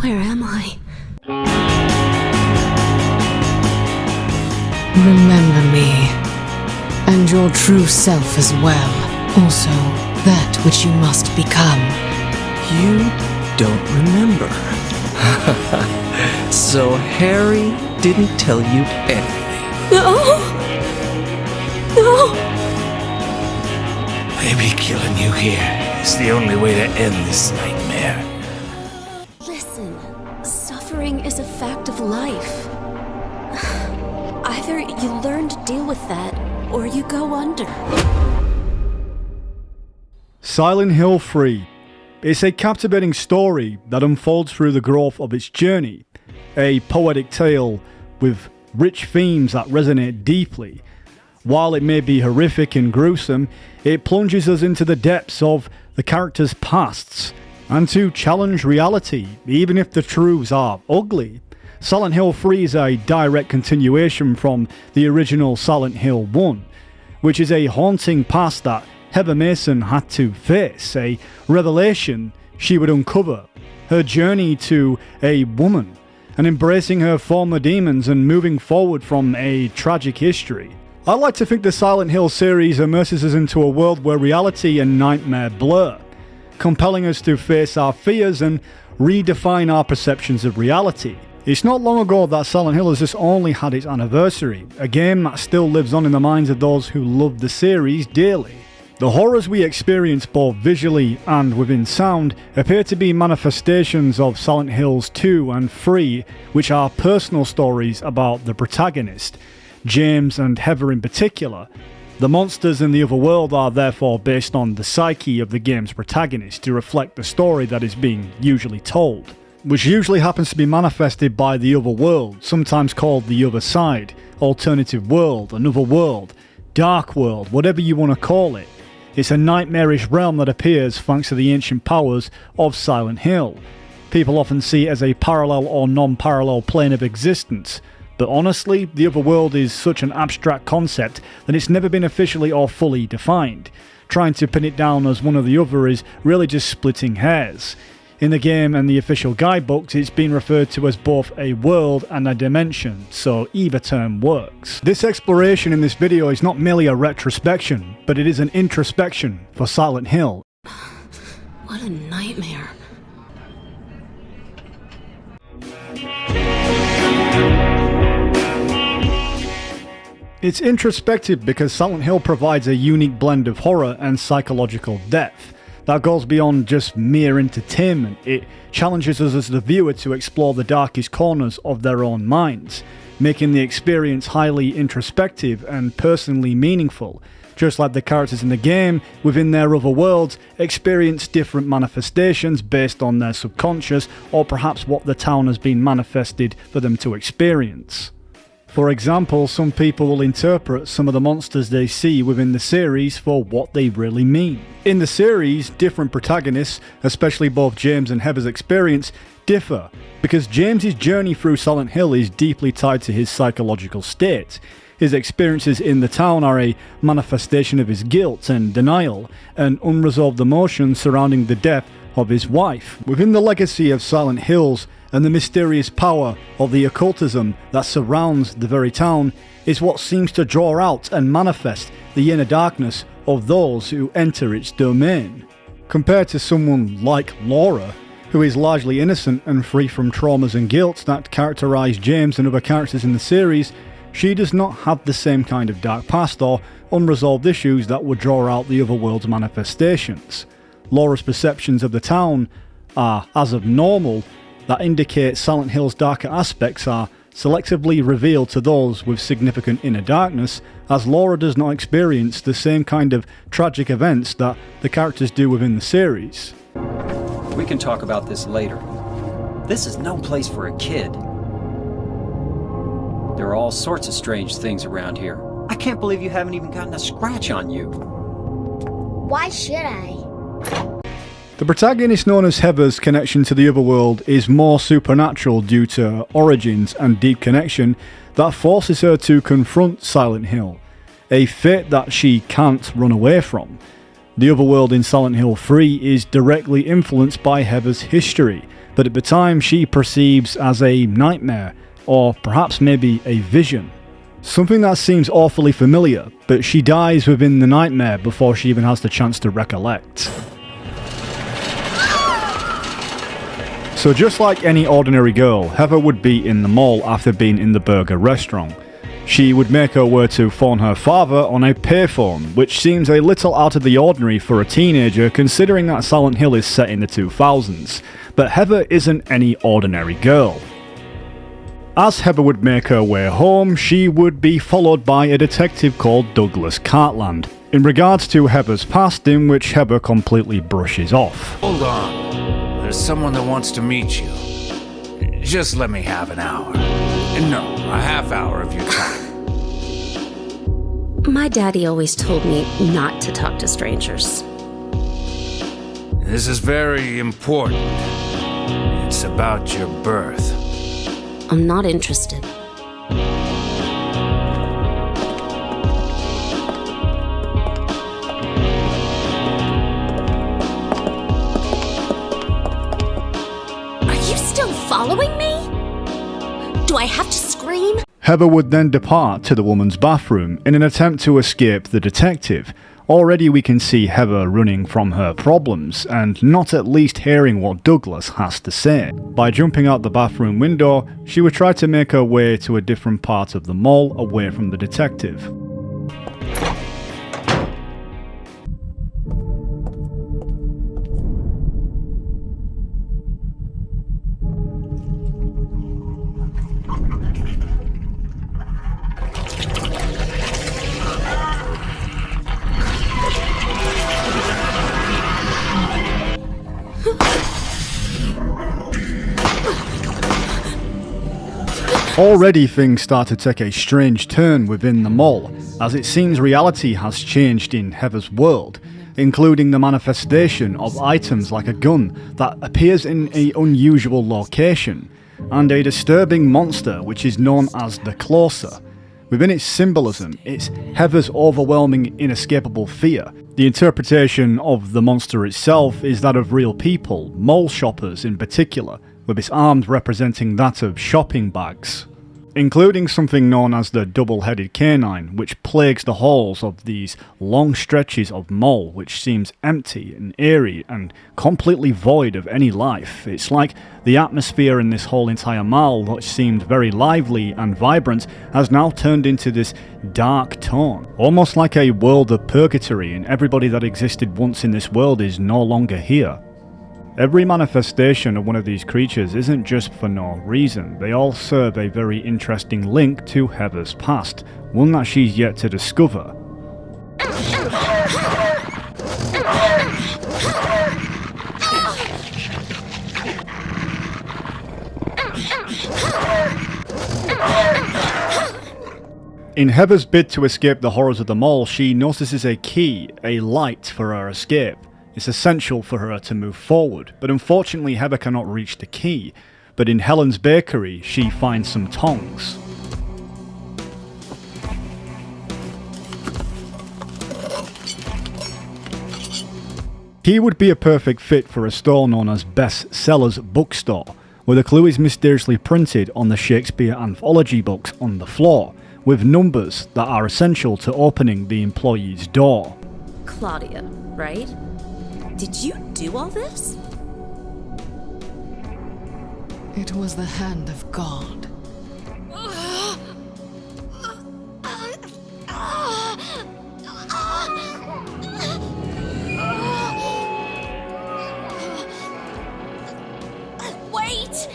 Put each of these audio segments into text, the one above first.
Where am I? Remember me, and your true self as well. Also, that which you must become. You don't remember. So Harry didn't tell you anything. No! No! Maybe killing you here is the only way to end this nightmare. Listen, suffering is a fact of life. Either you learn to deal with that, or you go under. Silent Hill 3. It's a captivating story that unfolds through the growth of its journey. A poetic tale with rich themes that resonate deeply. While it may be horrific and gruesome, it plunges us into the depths of the characters' pasts and to challenge reality, even if the truths are ugly. Silent Hill 3 is a direct continuation from the original Silent Hill 1, which is a haunting past that Heather Mason had to face, a revelation she would uncover, her journey to a woman, and embracing her former demons and moving forward from a tragic history. I like to think the Silent Hill series immerses us into a world where reality and nightmare blur, compelling us to face our fears and redefine our perceptions of reality. It's not long ago that Silent Hill has just only had its anniversary, a game that still lives on in the minds of those who love the series dearly. The horrors we experience both visually and within sound appear to be manifestations of Silent Hills 2 and 3, which are personal stories about the protagonist, James and Heather in particular. The monsters in the Otherworld are therefore based on the psyche of the game's protagonist to reflect the story that is being usually told, which usually happens to be manifested by the Otherworld, sometimes called the Other Side, Alternative World, Another World, Dark World, whatever you want to call it. It's a nightmarish realm that appears thanks to the ancient powers of Silent Hill. People often see it as a parallel or non-parallel plane of existence, but honestly, the Otherworld is such an abstract concept that it's never been officially or fully defined. Trying to pin it down as one or the other is really just splitting hairs. In the game and the official guidebooks, it's been referred to as both a world and a dimension, so either term works. This exploration in this video is not merely a retrospection, but it is an introspection for Silent Hill. What a nightmare. It's introspective because Silent Hill provides a unique blend of horror and psychological depth that goes beyond just mere entertainment. It challenges us as the viewer to explore the darkest corners of their own minds, making the experience highly introspective and personally meaningful. Just like the characters in the game, within their other worlds, experience different manifestations based on their subconscious, or perhaps what the town has been manifested for them to experience. For example, some people will interpret some of the monsters they see within the series for what they really mean. In the series, different protagonists, especially both James and Heather's experience, differ, because James's journey through Silent Hill is deeply tied to his psychological state. His experiences in the town are a manifestation of his guilt and denial, and unresolved emotions surrounding the death of his wife. Within the legacy of Silent Hills, and the mysterious power of the occultism that surrounds the very town is what seems to draw out and manifest the inner darkness of those who enter its domain. Compared to someone like Laura, who is largely innocent and free from traumas and guilt that characterise James and other characters in the series, she does not have the same kind of dark past or unresolved issues that would draw out the Otherworld's manifestations. Laura's perceptions of the town are as of normal, that indicate Silent Hill's darker aspects are selectively revealed to those with significant inner darkness, as Laura does not experience the same kind of tragic events that the characters do within the series. We can talk about this later. This is no place for a kid. There are all sorts of strange things around here. I can't believe you haven't even gotten a scratch on you. Why should I? The protagonist, known as Heather's connection to the Otherworld, is more supernatural due to her origins and deep connection that forces her to confront Silent Hill, a fate that she can't run away from. The Otherworld in Silent Hill 3 is directly influenced by Heather's history, but at the time she perceives as a nightmare, or perhaps maybe a vision. Something that seems awfully familiar, but she dies within the nightmare before she even has the chance to recollect. So just like any ordinary girl, Heather would be in the mall after being in the burger restaurant. She would make her way to phone her father on a payphone, which seems a little out of the ordinary for a teenager considering that Silent Hill is set in the 2000s. But Heather isn't any ordinary girl. As Heather would make her way home, she would be followed by a detective called Douglas Cartland, in regards to Heather's past, in which Heather completely brushes off. Hold on. There's someone that wants to meet you. Just let me have an hour. No, a half hour of your time. My daddy always told me not to talk to strangers. This is very important. It's about your birth. I'm not interested. Are you still following me? Do I have to scream? Heather would then depart to the woman's bathroom in an attempt to escape the detective. Already we can see Heather running from her problems and not at least hearing what Douglas has to say. By jumping out the bathroom window, she would try to make her way to a different part of the mall away from the detective. Already things start to take a strange turn within the mall, as it seems reality has changed in Heather's world, including the manifestation of items like a gun that appears in an unusual location, and a disturbing monster which is known as the Closer. Within its symbolism, it's Heather's overwhelming, inescapable fear. The interpretation of the monster itself is that of real people, mall shoppers in particular, with its arms representing that of shopping bags, including something known as the double-headed canine, which plagues the halls of these long stretches of mall, which seems empty and eerie and completely void of any life. It's like the atmosphere in this whole entire mall, which seemed very lively and vibrant, has now turned into this dark tone, almost like a world of purgatory, and everybody that existed once in this world is no longer here. Every manifestation of one of these creatures isn't just for no reason. They all serve a very interesting link to Heather's past, one that she's yet to discover. In Heather's bid to escape the horrors of the mall, she notices a key, a light for her escape. It's essential for her to move forward, but unfortunately Heather cannot reach the key. But in Helen's bakery, she finds some tongs. Key would be a perfect fit for a store known as Best Sellers Bookstore, where the clue is mysteriously printed on the Shakespeare anthology books on the floor, with numbers that are essential to opening the employee's door. Claudia, right? Did you do all this? It was the hand of God. Wait!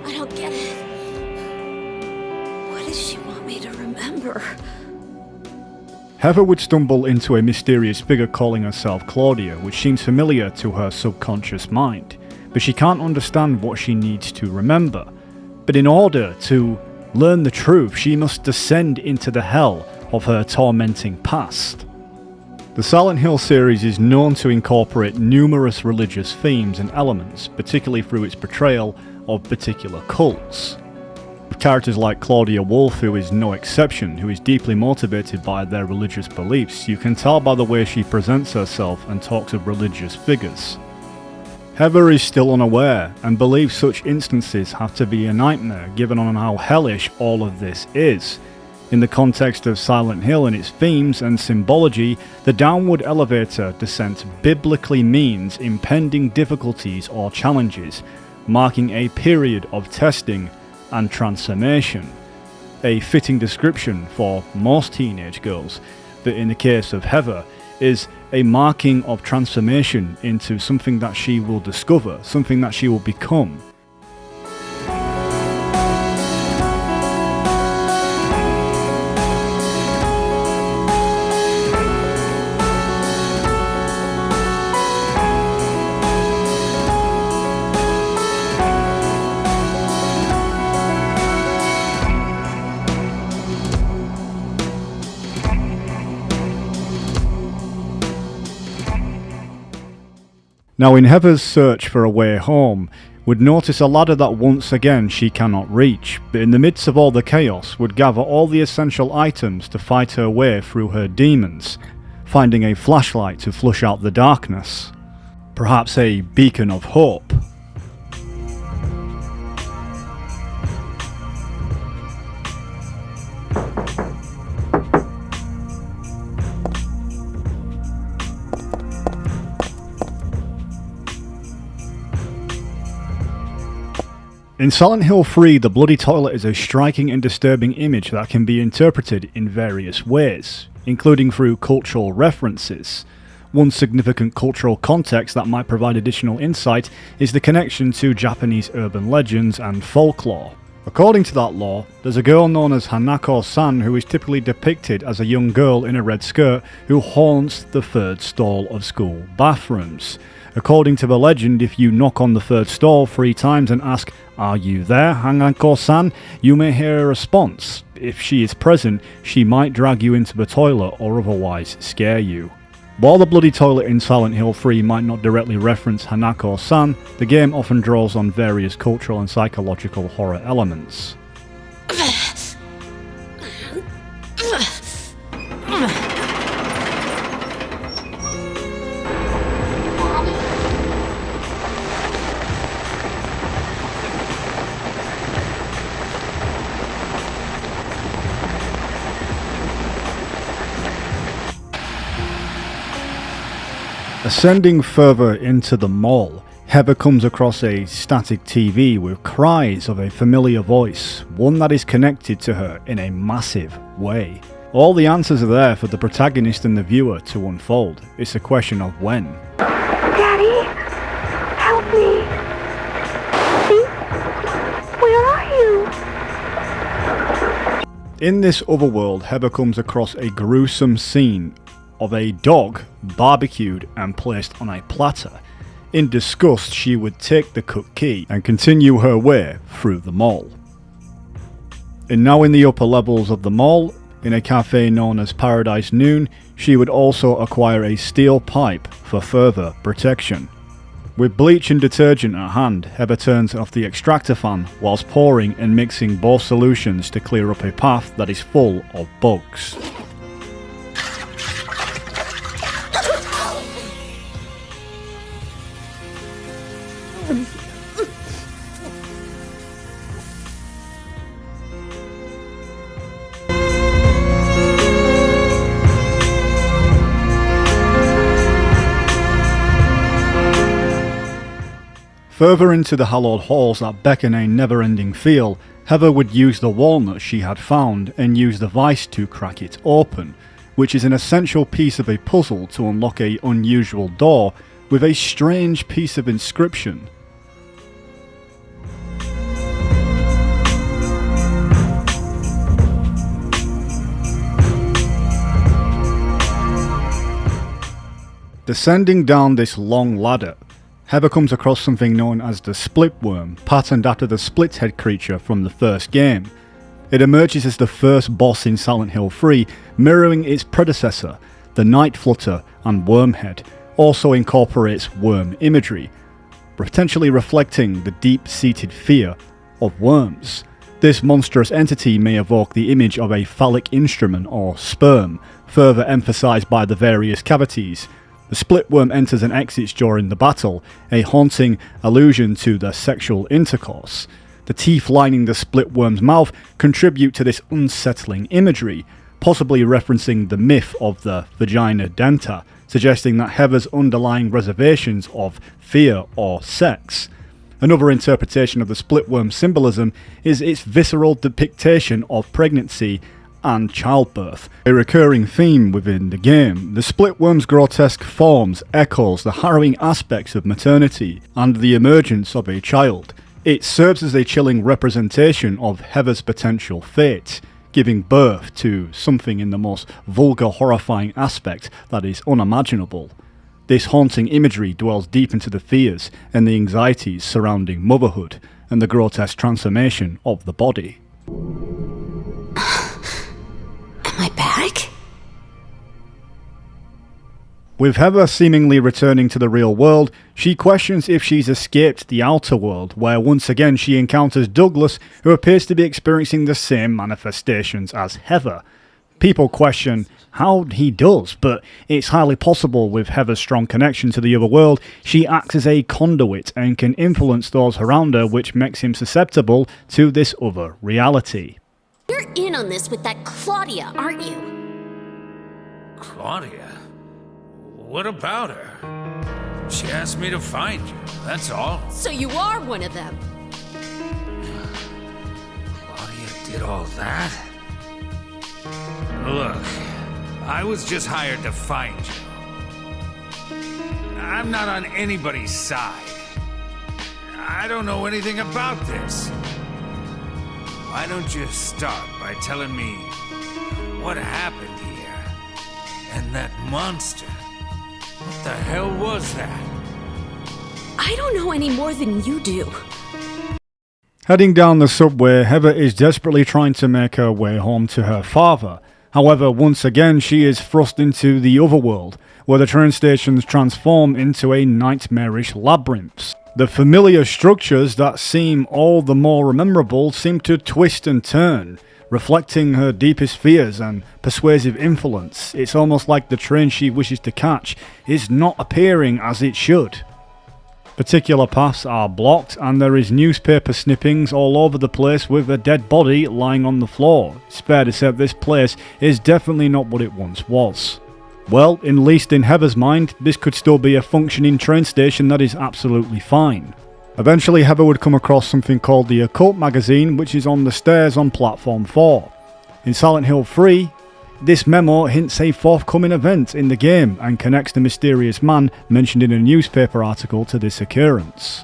I don't get it. What does she want me to remember? Heather would stumble into a mysterious figure calling herself Claudia, which seems familiar to her subconscious mind, but she can't understand what she needs to remember. But in order to learn the truth, she must descend into the hell of her tormenting past. The Silent Hill series is known to incorporate numerous religious themes and elements, particularly through its portrayal of particular cults. With characters like Claudia Wolf, who is no exception, who is deeply motivated by their religious beliefs, you can tell by the way she presents herself and talks of religious figures. Heather is still unaware and believes such instances have to be a nightmare given on how hellish all of this is. In the context of Silent Hill and its themes and symbology, the downward elevator descent biblically means impending difficulties or challenges, marking a period of testing and transformation. A fitting description for most teenage girls, that in the case of Heather, is a marking of transformation into something that she will discover, something that she will become. Now, in Heather's search for a way home, would notice a ladder that once again she cannot reach, but in the midst of all the chaos would gather all the essential items to fight her way through her demons, finding a flashlight to flush out the darkness. Perhaps a beacon of hope. In Silent Hill 3, the bloody toilet is a striking and disturbing image that can be interpreted in various ways, including through cultural references. One significant cultural context that might provide additional insight is the connection to Japanese urban legends and folklore. According to that lore, there's a girl known as Hanako-san who is typically depicted as a young girl in a red skirt who haunts the third stall of school bathrooms. According to the legend, if you knock on the third stall 3 times and ask, "Are you there, Hanako-san?" you may hear a response. If she is present, she might drag you into the toilet or otherwise scare you. While the bloody toilet in Silent Hill 3 might not directly reference Hanako-san, the game often draws on various cultural and psychological horror elements. Ascending further into the mall, Heather comes across a static TV with cries of a familiar voice, one that is connected to her in a massive way. All the answers are there for the protagonist and the viewer to unfold. It's a question of when. Daddy, help me. See? Where are you? In this otherworld, Heather comes across a gruesome scene of a dog barbecued and placed on a platter. In disgust, she would take the cut key and continue her way through the mall. And now in the upper levels of the mall, in a cafe known as Paradise Noon, she would also acquire a steel pipe for further protection. With bleach and detergent at hand, Heather turns off the extractor fan whilst pouring and mixing both solutions to clear up a path that is full of bugs. Further into the hallowed halls that beckon a never-ending feel, Heather would use the walnut she had found and use the vice to crack it open, which is an essential piece of a puzzle to unlock an unusual door with a strange piece of inscription. Descending down this long ladder, Heather comes across something known as the split worm, patterned after the split head creature from the first game. It emerges as the first boss in Silent Hill 3, mirroring its predecessor, The Night Flutter and Wormhead also incorporates worm imagery, potentially reflecting the deep-seated fear of worms. This monstrous entity may evoke the image of a phallic instrument or sperm, further emphasized by the various cavities. The split worm enters and exits during the battle, a haunting allusion to the sexual intercourse. The teeth lining the split worm's mouth contribute to this unsettling imagery, possibly referencing the myth of the vagina denta, suggesting that Heather's underlying reservations of fear or sex. Another interpretation of the split worm symbolism is its visceral depiction of pregnancy and childbirth, a recurring theme within the game. The split worm's grotesque forms echoes the harrowing aspects of maternity and the emergence of a child. It serves as a chilling representation of Heather's potential fate, giving birth to something in the most vulgar, horrifying aspect that is unimaginable. This haunting imagery dwells deep into the fears and the anxieties surrounding motherhood and the grotesque transformation of the body. Am I back? With Heather seemingly returning to the real world, she questions if she's escaped the outer world, where once again she encounters Douglas, who appears to be experiencing the same manifestations as Heather. People question how he does, but it's highly possible with Heather's strong connection to the other world, she acts as a conduit and can influence those around her, which makes him susceptible to this other reality. You're in on this with that Claudia, aren't you? Claudia? What about her? She asked me to find you, that's all. So you are one of them. Claudia did all that? Look, I was just hired to find you. I'm not on anybody's side. I don't know anything about this. Why don't you start by telling me what happened here? And that monster? What the hell was that? I don't know any more than you do. Heading down the subway, Heather is desperately trying to make her way home to her father. However, once again she is thrust into the Otherworld, where the train stations transform into a nightmarish labyrinth. The familiar structures that seem all the more memorable seem to twist and turn, reflecting her deepest fears and persuasive influence. It's almost like the train she wishes to catch is not appearing as it should. Particular paths are blocked and there is newspaper snippings all over the place with a dead body lying on the floor. It's fair to say this place is definitely not what it once was. Well, at least in Heather's mind, this could still be a functioning train station that is absolutely fine. Eventually Heather would come across something called the Occult magazine, which is on the stairs on platform 4. In Silent Hill 3, this memo hints a forthcoming event in the game and connects the mysterious man mentioned in a newspaper article to this occurrence.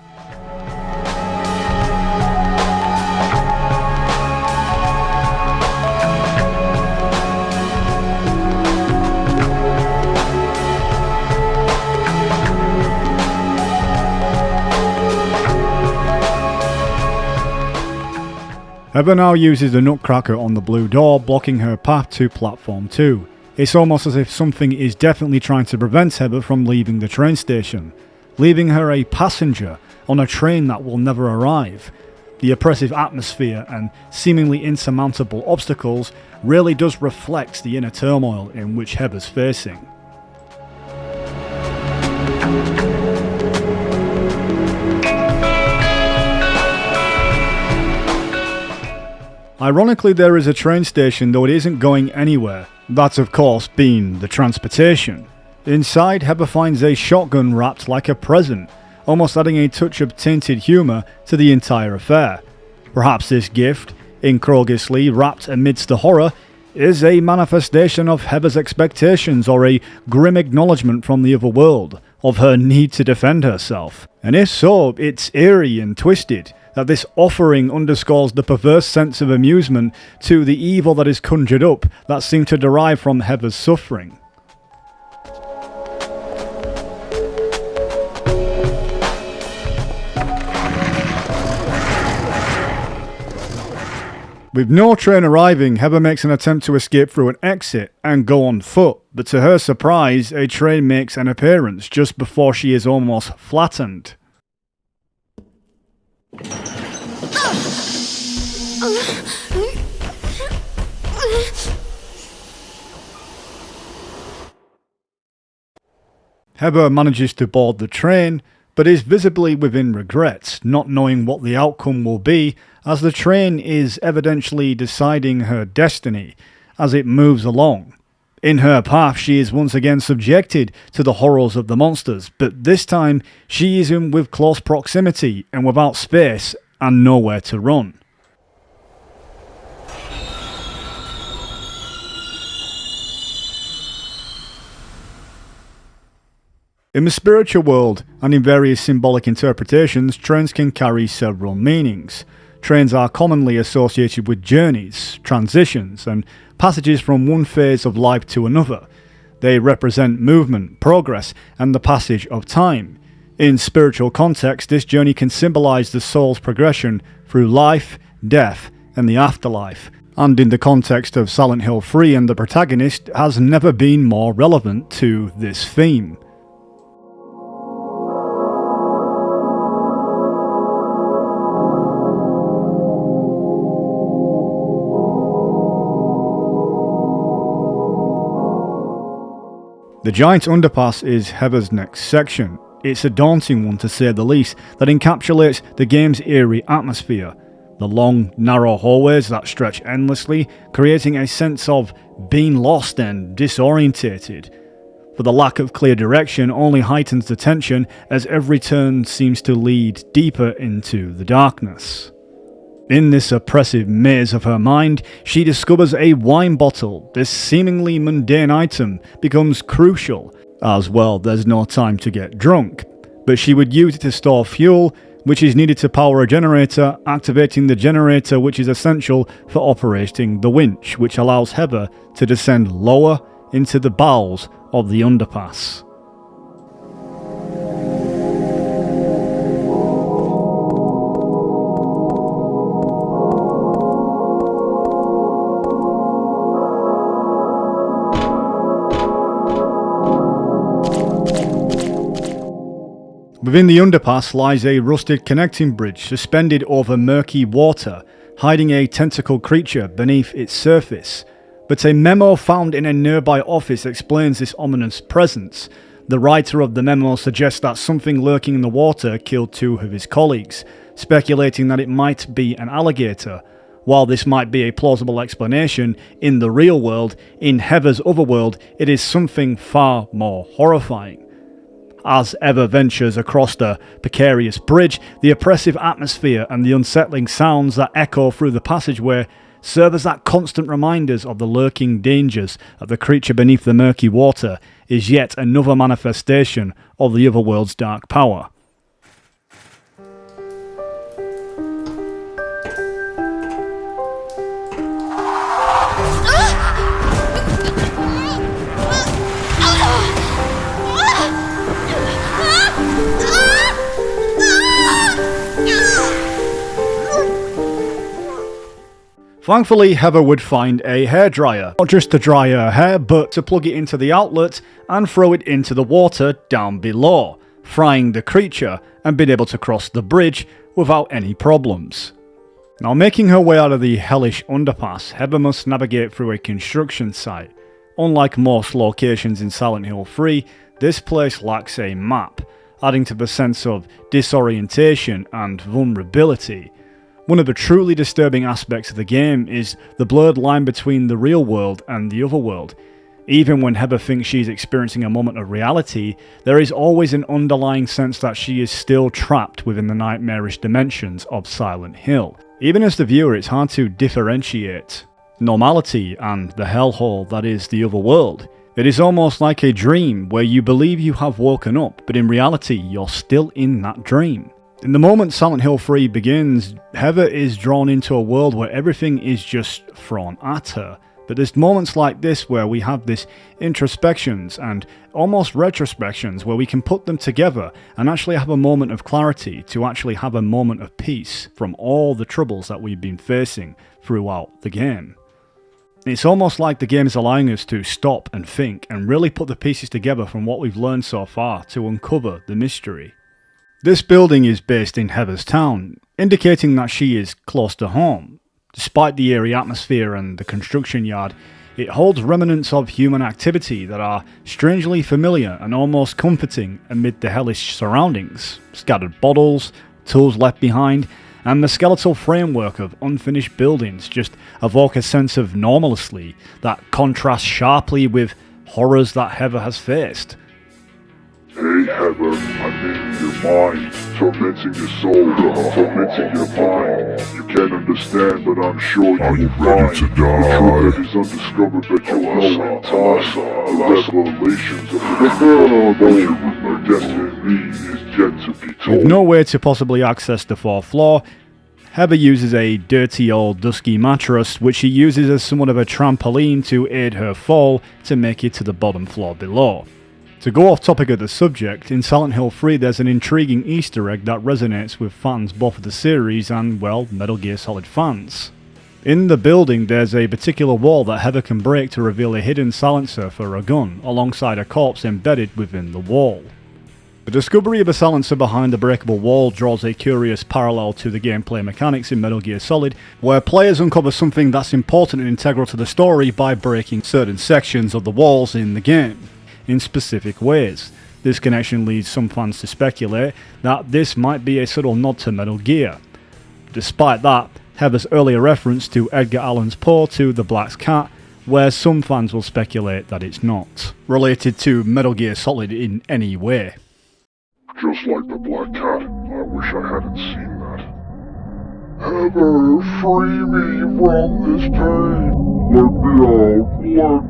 Heather now uses the nutcracker on the blue door, blocking her path to platform 2. It's almost as if something is definitely trying to prevent Heather from leaving the train station, leaving her a passenger on a train that will never arrive. The oppressive atmosphere and seemingly insurmountable obstacles really does reflect the inner turmoil in which Heather's facing. Ironically, there is a train station, though it isn't going anywhere. That, of course, being the transportation. Inside, Heather finds a shotgun wrapped like a present, almost adding a touch of tainted humour to the entire affair. Perhaps this gift, incongruously wrapped amidst the horror, is a manifestation of Heather's expectations or a grim acknowledgement from the other world of her need to defend herself. And if so, it's eerie and twisted, that this offering underscores the perverse sense of amusement to the evil that is conjured up that seemed to derive from Heather's suffering. With no train arriving, Heather makes an attempt to escape through an exit and go on foot, but to her surprise, a train makes an appearance just before she is almost flattened. Heather manages to board the train, but is visibly within regrets, not knowing what the outcome will be, as the train is evidently deciding her destiny as it moves along. In her path, she is once again subjected to the horrors of the monsters, but this time she is in with close proximity and without space and nowhere to run. In the spiritual world, and in various symbolic interpretations, trains can carry several meanings. Trains are commonly associated with journeys, transitions, and passages from one phase of life to another. They represent movement, progress, and the passage of time. In spiritual context, this journey can symbolize the soul's progression through life, death, and the afterlife. And in the context of Silent Hill 3 and the protagonist, has never been more relevant to this theme. The giant underpass is Heather's next section. It's a daunting one to say the least, that encapsulates the game's eerie atmosphere. The long, narrow hallways that stretch endlessly, creating a sense of being lost and disorientated. For the lack of clear direction only heightens the tension as every turn seems to lead deeper into the darkness. In this oppressive maze of her mind, she discovers a wine bottle. This seemingly mundane item becomes crucial. As well, there's no time to get drunk, but she would use it to store fuel, which is needed to power a generator, activating the generator which is essential for operating the winch, which allows Heather to descend lower into the bowels of the underpass. Within the underpass lies a rusted connecting bridge suspended over murky water, hiding a tentacled creature beneath its surface. But a memo found in a nearby office explains this ominous presence. The writer of the memo suggests that something lurking in the water killed two of his colleagues, speculating that it might be an alligator. While this might be a plausible explanation in the real world, in Heather's Otherworld, it is something far more horrifying. As Heather ventures across the precarious bridge, the oppressive atmosphere and the unsettling sounds that echo through the passageway serve as that constant reminders of the lurking dangers of the creature beneath the murky water is yet another manifestation of the Otherworld's dark power. Thankfully, Heather would find a hairdryer, not just to dry her hair, but to plug it into the outlet and throw it into the water down below, frying the creature and being able to cross the bridge without any problems. Now, making her way out of the hellish underpass, Heather must navigate through a construction site. Unlike most locations in Silent Hill 3, this place lacks a map, adding to the sense of disorientation and vulnerability. One of the truly disturbing aspects of the game is the blurred line between the real world and the otherworld. Even when Heather thinks she's experiencing a moment of reality, there is always an underlying sense that she is still trapped within the nightmarish dimensions of Silent Hill. Even as the viewer, it's hard to differentiate normality and the hellhole that is the otherworld. It is almost like a dream where you believe you have woken up, but in reality, you're still in that dream. In the moment Silent Hill 3 begins, Heather is drawn into a world where everything is just thrown at her. But there's moments like this where we have this introspections and almost retrospections where we can put them together and actually have a moment of clarity, to actually have a moment of peace from all the troubles that we've been facing throughout the game. It's almost like the game is allowing us to stop and think and really put the pieces together from what we've learned so far to uncover the mystery. This building is based in Heather's town, indicating that she is close to home. Despite the eerie atmosphere and the construction yard, it holds remnants of human activity that are strangely familiar and almost comforting amid the hellish surroundings. Scattered bottles, tools left behind, and the skeletal framework of unfinished buildings just evoke a sense of normalcy that contrasts sharply with horrors that Heather has faced. Hey Heather, I'm in your mind, tormenting your soul, tormenting your mind. You can't understand, but I'm sure you'll find ready to die. The truth that is undiscovered that you'll know in time. The revelations of the destiny is yet to be told. With no way to possibly access the 4th floor, Heather uses a dirty old dusky mattress, which she uses as somewhat of a trampoline to aid her fall to make it to the bottom floor below. To go off topic of the subject, in Silent Hill 3 there's an intriguing Easter egg that resonates with fans both of the series and, well, Metal Gear Solid fans. In the building there's a particular wall that Heather can break to reveal a hidden silencer for a gun, alongside a corpse embedded within the wall. The discovery of a silencer behind the breakable wall draws a curious parallel to the gameplay mechanics in Metal Gear Solid, where players uncover something that's important and integral to the story by breaking certain sections of the walls in the game in specific ways. This connection leads some fans to speculate that this might be a subtle nod to Metal Gear. Despite that, Heather's earlier reference to Edgar Allan's Poe to the Black Cat, where some fans will speculate that it's not related to Metal Gear Solid in any way. Just like the Black Cat, I wish I hadn't seen that. Heather, free me from this pain. Let me out.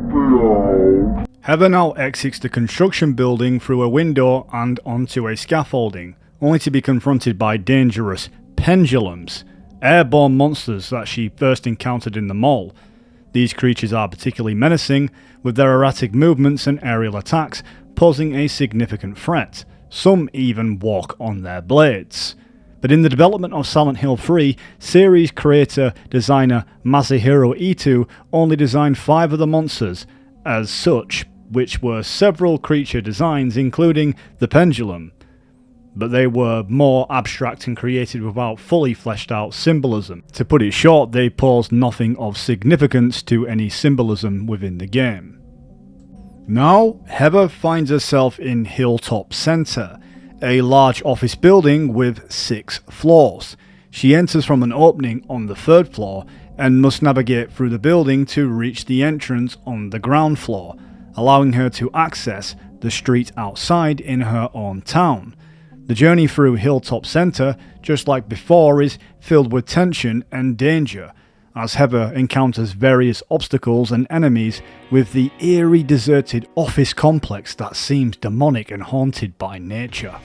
Heather now exits the construction building through a window and onto a scaffolding, only to be confronted by dangerous pendulums, airborne monsters that she first encountered in the mall. These creatures are particularly menacing, with their erratic movements and aerial attacks posing a significant threat. Some even walk on their blades. But in the development of Silent Hill 3, series creator-designer Masahiro Ito only designed 5 of the monsters as such, which were several creature designs including the pendulum, but they were more abstract and created without fully fleshed out symbolism. To put it short, they posed nothing of significance to any symbolism within the game. Now, Heather finds herself in Hilltop Center, a large office building with 6 floors. She enters from an opening on the 3rd floor and must navigate through the building to reach the entrance on the ground floor, allowing her to access the street outside in her own town. The journey through Hilltop Center, just like before, is filled with tension and danger, as Heather encounters various obstacles and enemies with the eerie deserted office complex that seems demonic and haunted by nature.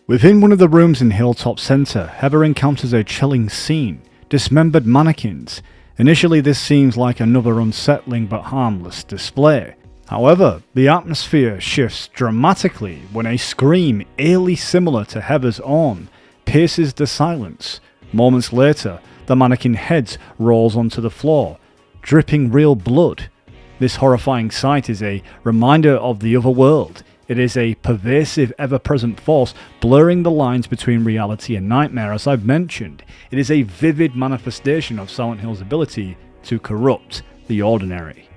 Within one of the rooms in Hilltop Center, Heather encounters a chilling scene: dismembered mannequins. Initially this seems like another unsettling but harmless display. However, the atmosphere shifts dramatically when a scream eerily similar to Heather's own pierces the silence. Moments later, the mannequin head rolls onto the floor, dripping real blood. This horrifying sight is a reminder of the Otherworld. It is a pervasive, ever-present force blurring the lines between reality and nightmare, as I've mentioned. It is a vivid manifestation of Silent Hill's ability to corrupt the ordinary.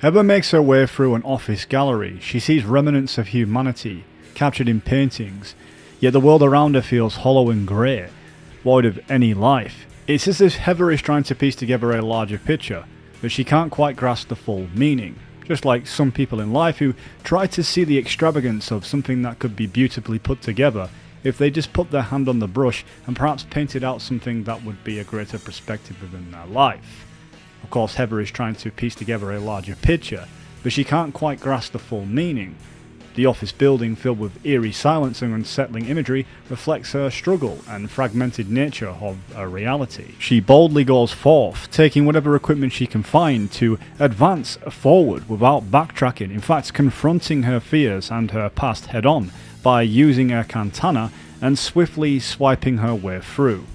Heather makes her way through an office gallery. She sees remnants of humanity captured in paintings, yet the world around her feels hollow and grey, void of any life. It's as if Heather is trying to piece together a larger picture, but she can't quite grasp the full meaning. Just like some people in life who try to see the extravagance of something that could be beautifully put together if they just put their hand on the brush and perhaps painted out something that would be a greater perspective within their life. Of course, Heather is trying to piece together a larger picture, but she can't quite grasp the full meaning. The office building, filled with eerie silence and unsettling imagery, reflects her struggle and fragmented nature of her reality. She boldly goes forth, taking whatever equipment she can find to advance forward without backtracking, in fact confronting her fears and her past head-on by using her katana and swiftly swiping her way through.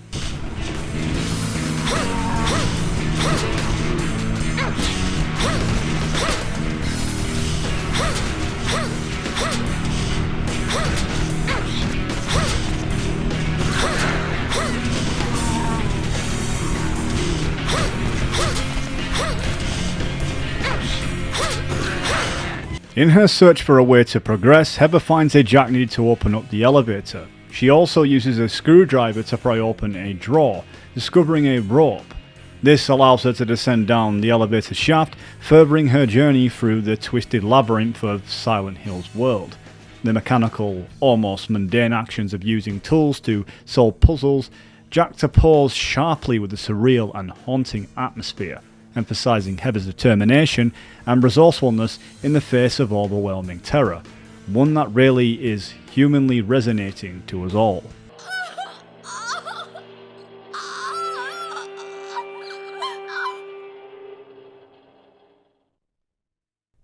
In her search for a way to progress, Heather finds a jack needed to open up the elevator. She also uses a screwdriver to pry open a drawer, discovering a rope. This allows her to descend down the elevator shaft, furthering her journey through the twisted labyrinth of Silent Hill's world. The mechanical, almost mundane actions of using tools to solve puzzles juxtapose sharply with the surreal and haunting atmosphere, emphasizing Heather's determination and resourcefulness in the face of overwhelming terror, one that really is humanly resonating to us all.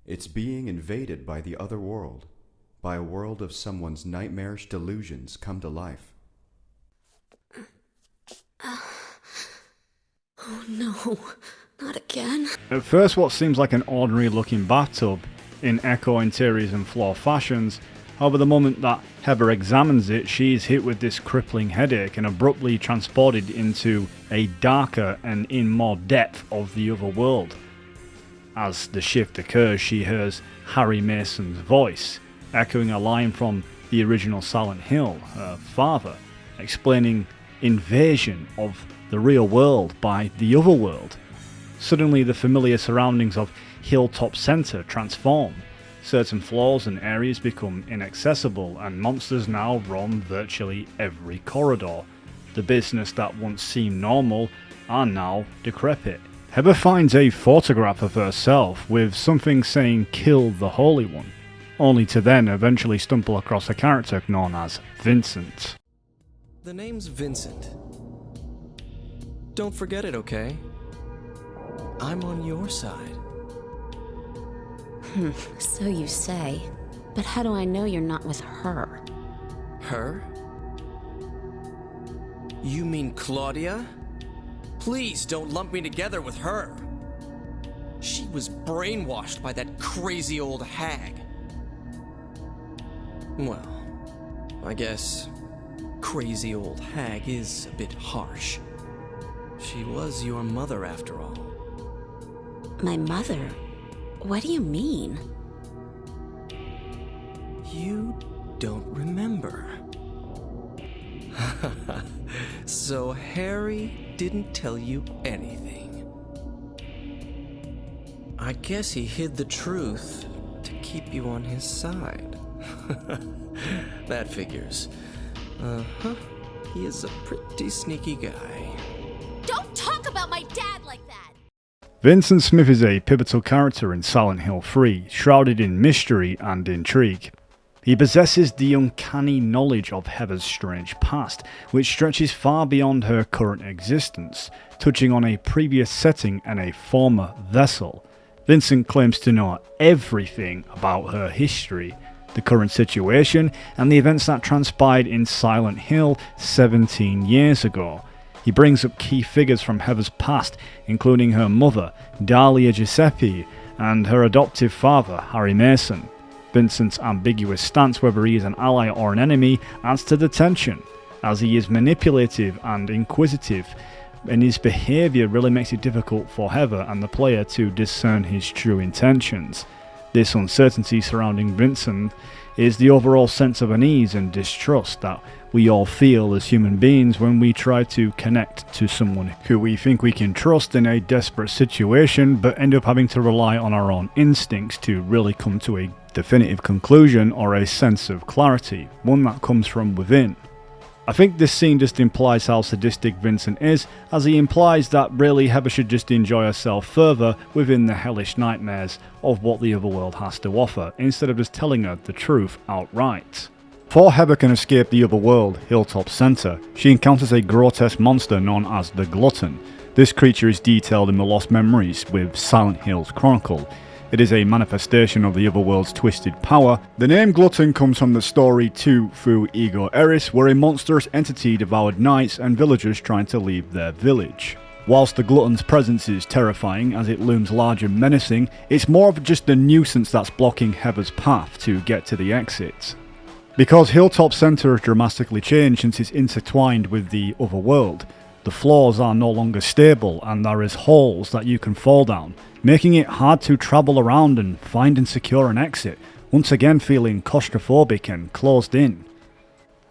It's being invaded by the other world, by a world of someone's nightmarish delusions come to life. Oh no, not again. At first, what seems like an ordinary looking bathtub in echo interiors and floor fashions, however the moment that Heather examines it, she is hit with this crippling headache and abruptly transported into a darker and in more depth of the other world. As the shift occurs, she hears Harry Mason's voice, echoing a line from the original Silent Hill, her father, explaining invasion of the real world by the other world. Suddenly the familiar surroundings of Hilltop Center transform. Certain floors and areas become inaccessible, and monsters now roam virtually every corridor. The business that once seemed normal are now decrepit. Heather finds a photograph of herself with something saying "Kill the Holy One," only to then eventually stumble across a character known as Vincent. The name's Vincent. Don't forget it, okay? I'm on your side. So you say. But how do I know you're not with her? Her? You mean Claudia? Please don't lump me together with her. She was brainwashed by that crazy old hag. Well, I guess crazy old hag is a bit harsh. She was your mother after all. My mother? What do you mean? You don't remember. So Harry didn't tell you anything. I guess he hid the truth to keep you on his side. That figures. He is a pretty sneaky guy. Don't talk about my dad like that! Vincent Smith is a pivotal character in Silent Hill 3, shrouded in mystery and intrigue. He possesses the uncanny knowledge of Heather's strange past, which stretches far beyond her current existence, touching on a previous setting and a former vessel. Vincent claims to know everything about her history, the current situation, and the events that transpired in Silent Hill 17 years ago. He brings up key figures from Heather's past, including her mother, Dahlia Giuseppe, and her adoptive father, Harry Mason. Vincent's ambiguous stance, whether he is an ally or an enemy, adds to the tension, as he is manipulative and inquisitive, and his behaviour really makes it difficult for Heather and the player to discern his true intentions. This uncertainty surrounding Vincent is the overall sense of unease and distrust that we all feel as human beings when we try to connect to someone who we think we can trust in a desperate situation, but end up having to rely on our own instincts to really come to a definitive conclusion or a sense of clarity, one that comes from within. I think this scene just implies how sadistic Vincent is, as he implies that really Heather should just enjoy herself further within the hellish nightmares of what the Otherworld has to offer, instead of just telling her the truth outright. Before Heather can escape the Otherworld, Hilltop Center, she encounters a grotesque monster known as the Glutton. This creature is detailed in the Lost Memories with Silent Hill's Chronicle. It is a manifestation of the Otherworld's twisted power. The name Glutton comes from the story 2 Fu Ego Eris, where a monstrous entity devoured knights and villagers trying to leave their village. Whilst the Glutton's presence is terrifying as it looms large and menacing, it's more of just a nuisance that's blocking Heather's path to get to the exit. Because Hilltop Center has dramatically changed since it's intertwined with the Otherworld, the floors are no longer stable and there is holes that you can fall down, making it hard to travel around and find and secure an exit, once again feeling claustrophobic and closed in.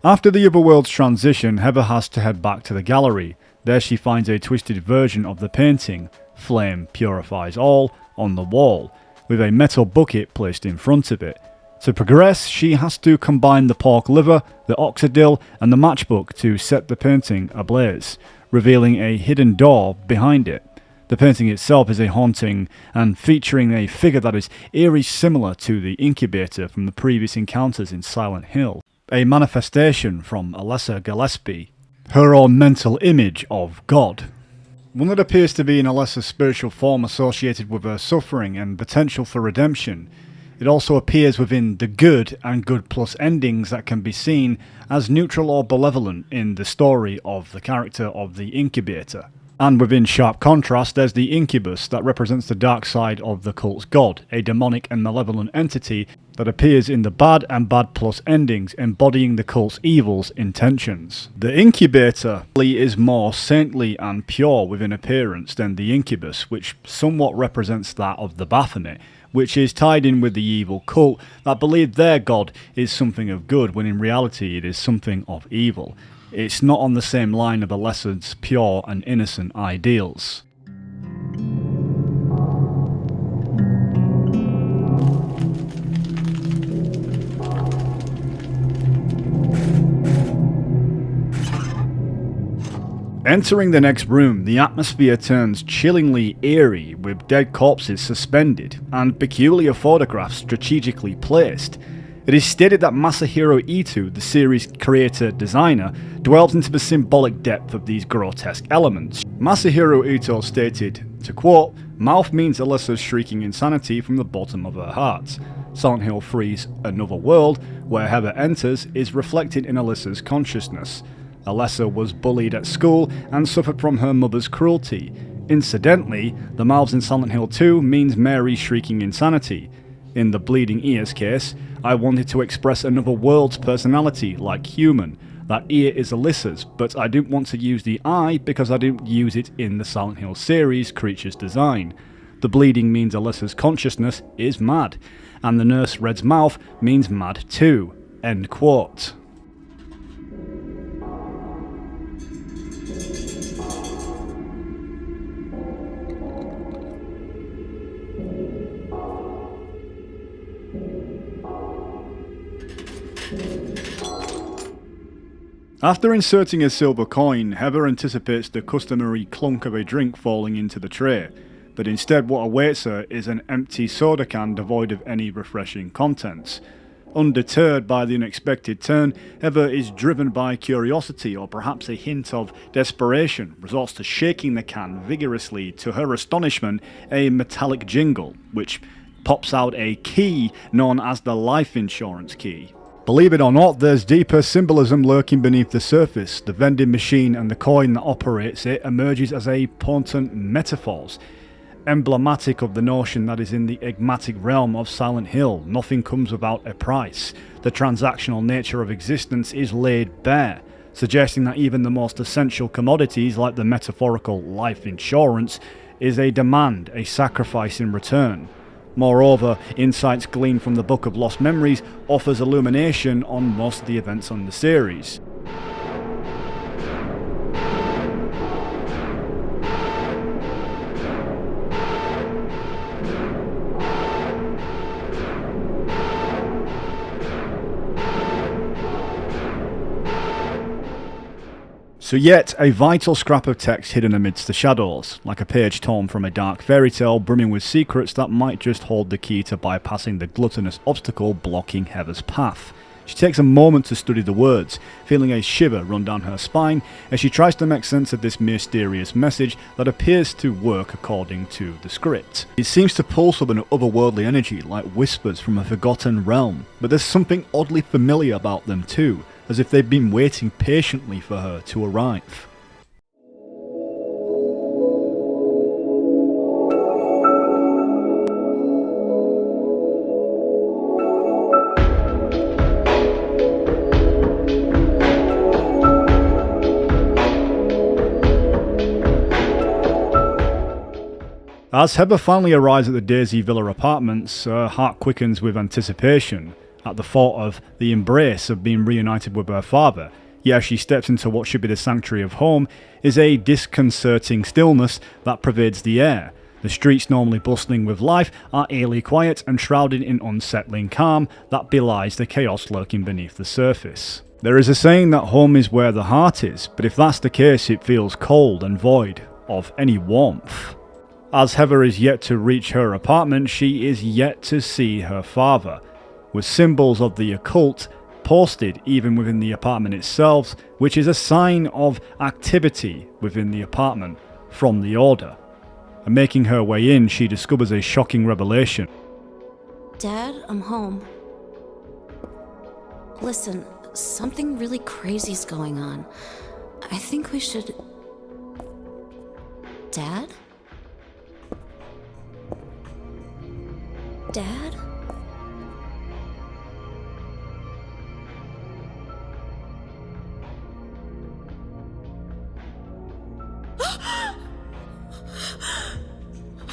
After the Otherworld's transition, Heather has to head back to the gallery. There she finds a twisted version of the painting, Flame Purifies All, on the wall, with a metal bucket placed in front of it. To progress, she has to combine the pork liver, the oxidil and the matchbook to set the painting ablaze, revealing a hidden door behind it. The painting itself is a haunting and featuring a figure that is eerie similar to the incubator from the previous encounters in Silent Hill, a manifestation from Alessa Gillespie, her own mental image of God. One that appears to be in Alessa's spiritual form associated with her suffering and potential for redemption. It also appears within the good and good plus endings that can be seen as neutral or malevolent in the story of the character of the incubator. And within sharp contrast, there's the incubus that represents the dark side of the cult's god, a demonic and malevolent entity that appears in the bad and bad plus endings, embodying the cult's evil's intentions. The incubator is more saintly and pure within appearance than the incubus, which somewhat represents that of the Baphomet, which is tied in with the evil cult that believe their god is something of good when in reality it is something of evil. It's not on the same line of Alessa's pure and innocent ideals. Entering the next room, the atmosphere turns chillingly eerie with dead corpses suspended and peculiar photographs strategically placed. It is stated that Masahiro Ito, the series creator-designer, dwells into the symbolic depth of these grotesque elements. Masahiro Ito stated, to quote, "Mouth means Alessa's shrieking insanity from the bottom of her heart. Silent Hill 3's Another World, where Heather enters, is reflected in Alessa's consciousness. Alessa was bullied at school and suffered from her mother's cruelty. Incidentally, the mouths in Silent Hill 2 means Mary's shrieking insanity. In the bleeding ears case, I wanted to express Another World's personality like human. That ear is Alessa's, but I didn't want to use the eye because I didn't use it in the Silent Hill series creature's design. The bleeding means Alessa's consciousness is mad, and the nurse Red's mouth means mad too." End quote. After inserting a silver coin, Heather anticipates the customary clunk of a drink falling into the tray, but instead what awaits her is an empty soda can devoid of any refreshing contents. Undeterred by the unexpected turn, Heather is driven by curiosity or perhaps a hint of desperation, resorts to shaking the can vigorously. To her astonishment, a metallic jingle, which pops out a key known as the life insurance key. Believe it or not, there's deeper symbolism lurking beneath the surface. The vending machine and the coin that operates it emerges as a potent metaphors, emblematic of the notion that is in the enigmatic realm of Silent Hill. Nothing comes without a price. The transactional nature of existence is laid bare, suggesting that even the most essential commodities like the metaphorical life insurance is a demand, a sacrifice in return. Moreover, insights gleaned from the Book of Lost Memories offers illumination on most of the events on the series. So yet a vital scrap of text hidden amidst the shadows, like a page torn from a dark fairy tale brimming with secrets that might just hold the key to bypassing the gluttonous obstacle blocking Heather's path. She takes a moment to study the words, feeling a shiver run down her spine as she tries to make sense of this mysterious message that appears to work according to the script. It seems to pulse with an otherworldly energy, like whispers from a forgotten realm, but there's something oddly familiar about them too, as if they've been waiting patiently for her to arrive. As Heather finally arrives at the Daisy Villa apartments, her heart quickens with anticipation at the thought of the embrace of being reunited with her father. Yet as she steps into what should be the sanctuary of home, is a disconcerting stillness that pervades the air. The streets, normally bustling with life, are eerily quiet and shrouded in unsettling calm that belies the chaos lurking beneath the surface. There is a saying that home is where the heart is, but if that's the case, it feels cold and void of any warmth. As Heather is yet to reach her apartment, she is yet to see her father, with symbols of the occult posted even within the apartment itself, which is a sign of activity within the apartment from the Order. And making her way in, she discovers a shocking revelation. Dad, I'm home. Listen, something really crazy's going on. I think we should... Dad? Dad?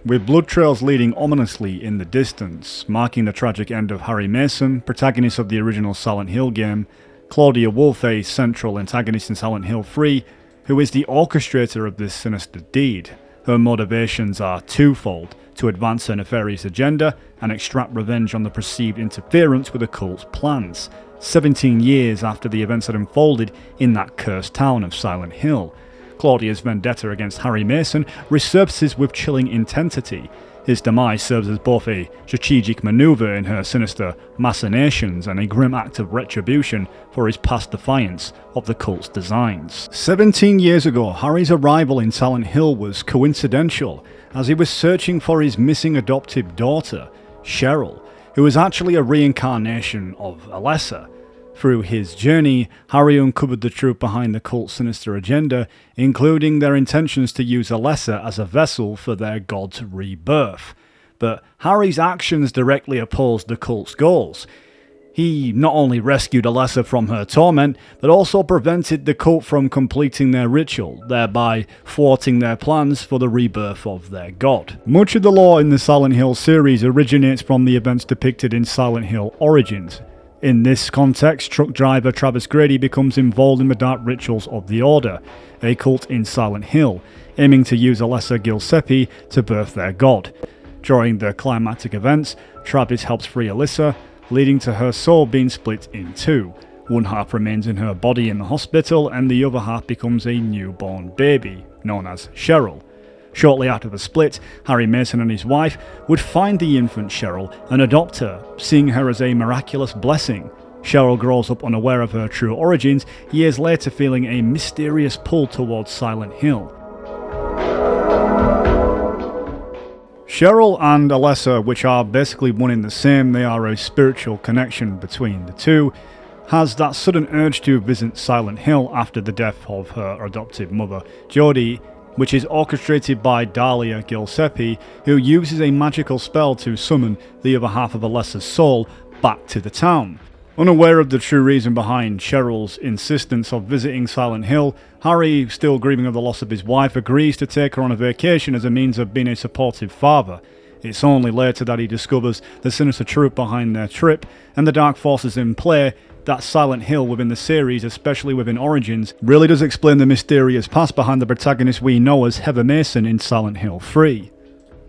With blood trails leading ominously in the distance, marking the tragic end of Harry Mason, protagonist of the original Silent Hill game, Claudia Wolfe, a central antagonist in Silent Hill 3, who is the orchestrator of this sinister deed. Her motivations are twofold: to advance her nefarious agenda and extract revenge on the perceived interference with the cult's plans, 17 years after the events had unfolded in that cursed town of Silent Hill. Claudia's vendetta against Harry Mason resurfaces with chilling intensity. His demise serves as both a strategic maneuver in her sinister machinations and a grim act of retribution for his past defiance of the cult's designs. 17 years ago, Harry's arrival in Silent Hill was coincidental, as he was searching for his missing adoptive daughter, Cheryl, who was actually a reincarnation of Alessa. Through his journey, Harry uncovered the truth behind the cult's sinister agenda, including their intentions to use Alessa as a vessel for their god's rebirth. But Harry's actions directly opposed the cult's goals. He not only rescued Alessa from her torment, but also prevented the cult from completing their ritual, thereby thwarting their plans for the rebirth of their god. Much of the lore in the Silent Hill series originates from the events depicted in Silent Hill Origins. In this context, truck driver Travis Grady becomes involved in the dark rituals of the Order, a cult in Silent Hill, aiming to use Alessa Gilseppi to birth their god. During the climactic events, Travis helps free Alessa, leading to her soul being split in two. One half remains in her body in the hospital, and the other half becomes a newborn baby, known as Cheryl. Shortly after the split, Harry Mason and his wife would find the infant Cheryl and adopt her, seeing her as a miraculous blessing. Cheryl grows up unaware of her true origins, years later feeling a mysterious pull towards Silent Hill. Cheryl and Alessa, which are basically one in the same, they are a spiritual connection between the two, has that sudden urge to visit Silent Hill after the death of her adoptive mother, Jodie, which is orchestrated by Dahlia Gilseppi, who uses a magical spell to summon the other half of Alessa's soul back to the town. Unaware of the true reason behind Cheryl's insistence of visiting Silent Hill, Harry, still grieving of the loss of his wife, agrees to take her on a vacation as a means of being a supportive father. It's only later that he discovers the sinister truth behind their trip and the dark forces in play that Silent Hill within the series, especially within Origins, really does explain the mysterious past behind the protagonist we know as Heather Mason in Silent Hill 3.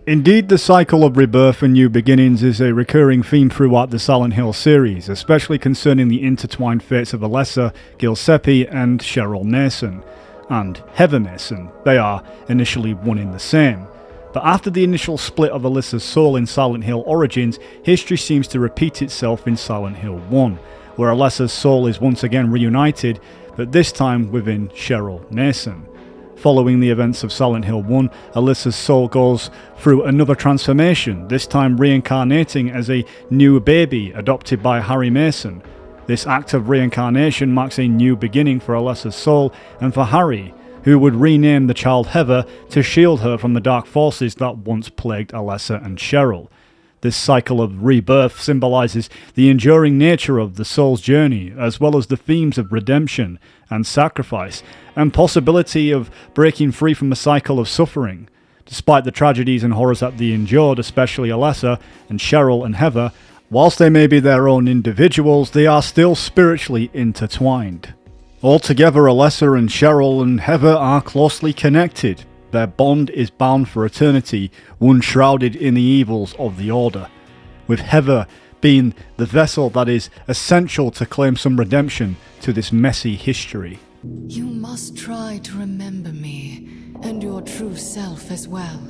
Indeed, the cycle of rebirth and new beginnings is a recurring theme throughout the Silent Hill series, especially concerning the intertwined fates of Alessa Gilseppi and Cheryl Mason. and Heather Mason. They are initially one in the same. But after the initial split of Alessa's soul in Silent Hill Origins, history seems to repeat itself in Silent Hill 1, where Alessa's soul is once again reunited, but this time within Cheryl Mason. Following the events of Silent Hill 1, Alessa's soul goes through another transformation, this time reincarnating as a new baby adopted by Harry Mason. This act of reincarnation marks a new beginning for Alessa's soul and for Harry, who would rename the child Heather to shield her from the dark forces that once plagued Alessa and Cheryl. This cycle of rebirth symbolises the enduring nature of the soul's journey, as well as the themes of redemption and sacrifice, and possibility of breaking free from the cycle of suffering. Despite the tragedies and horrors that they endured, especially Alessa and Cheryl and Heather, whilst they may be their own individuals, they are still spiritually intertwined. Altogether, Alessa and Cheryl and Heather are closely connected. Their bond is bound for eternity, one shrouded in the evils of the Order, with Heather being the vessel that is essential to claim some redemption to this messy history. You must try to remember me, and your true self as well.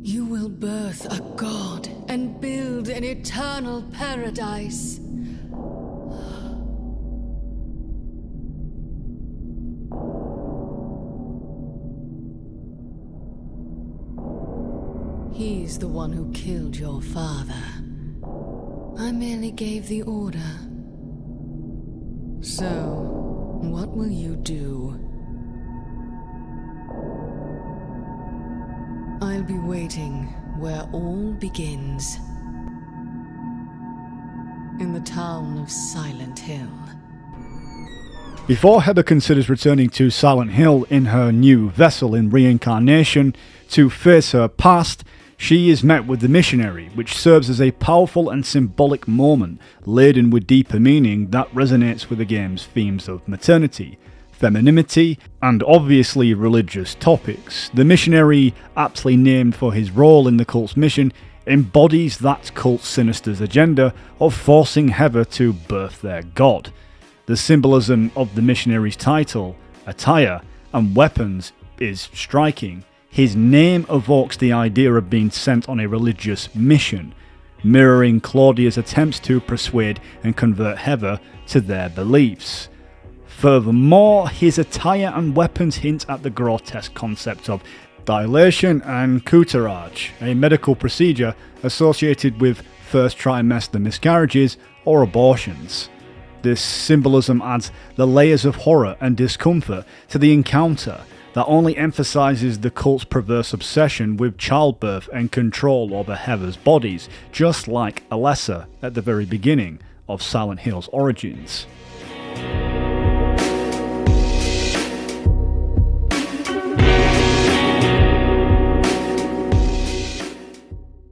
You will birth a god and build an eternal paradise. He's the one who killed your father. I merely gave the order. So, what will you do? I'll be waiting where all begins. In the town of Silent Hill. Before Heather considers returning to Silent Hill in her new vessel in reincarnation to face her past, she is met with the missionary, which serves as a powerful and symbolic moment laden with deeper meaning that resonates with the game's themes of maternity, femininity, and obviously religious topics. The missionary, aptly named for his role in the cult's mission, embodies that cult's sinister agenda of forcing Heather to birth their god. The symbolism of the missionary's title, attire, and weapons is striking. His name evokes the idea of being sent on a religious mission, mirroring Claudia's attempts to persuade and convert Heather to their beliefs. Furthermore, his attire and weapons hint at the grotesque concept of dilation and curettage, a medical procedure associated with first trimester miscarriages or abortions. This symbolism adds the layers of horror and discomfort to the encounter that only emphasises the cult's perverse obsession with childbirth and control over Heather's bodies, just like Alessa at the very beginning of Silent Hill's origins.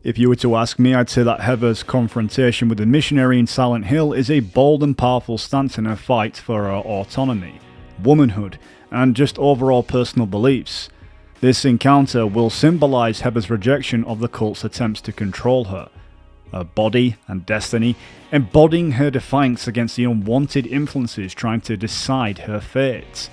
If you were to ask me, I'd say that Heather's confrontation with the missionary in Silent Hill is a bold and powerful stance in her fight for her autonomy, womanhood, and just overall personal beliefs. This encounter will symbolise Heather's rejection of the cult's attempts to control her body and destiny, embodying her defiance against the unwanted influences trying to decide her fate.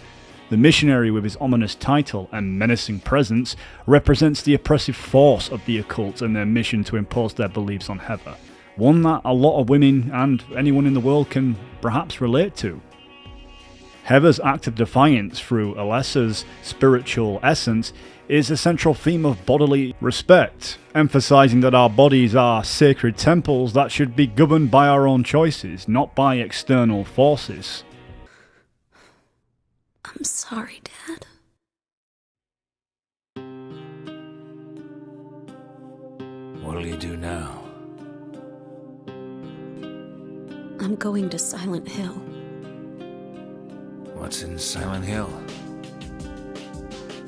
The missionary, with his ominous title and menacing presence, represents the oppressive force of the occult and their mission to impose their beliefs on Heather, one that a lot of women and anyone in the world can perhaps relate to. Heather's act of defiance through Alessa's spiritual essence is a central theme of bodily respect, emphasising that our bodies are sacred temples that should be governed by our own choices, not by external forces. I'm sorry, Dad. What'll you do now? I'm going to Silent Hill. What's in Silent Hill?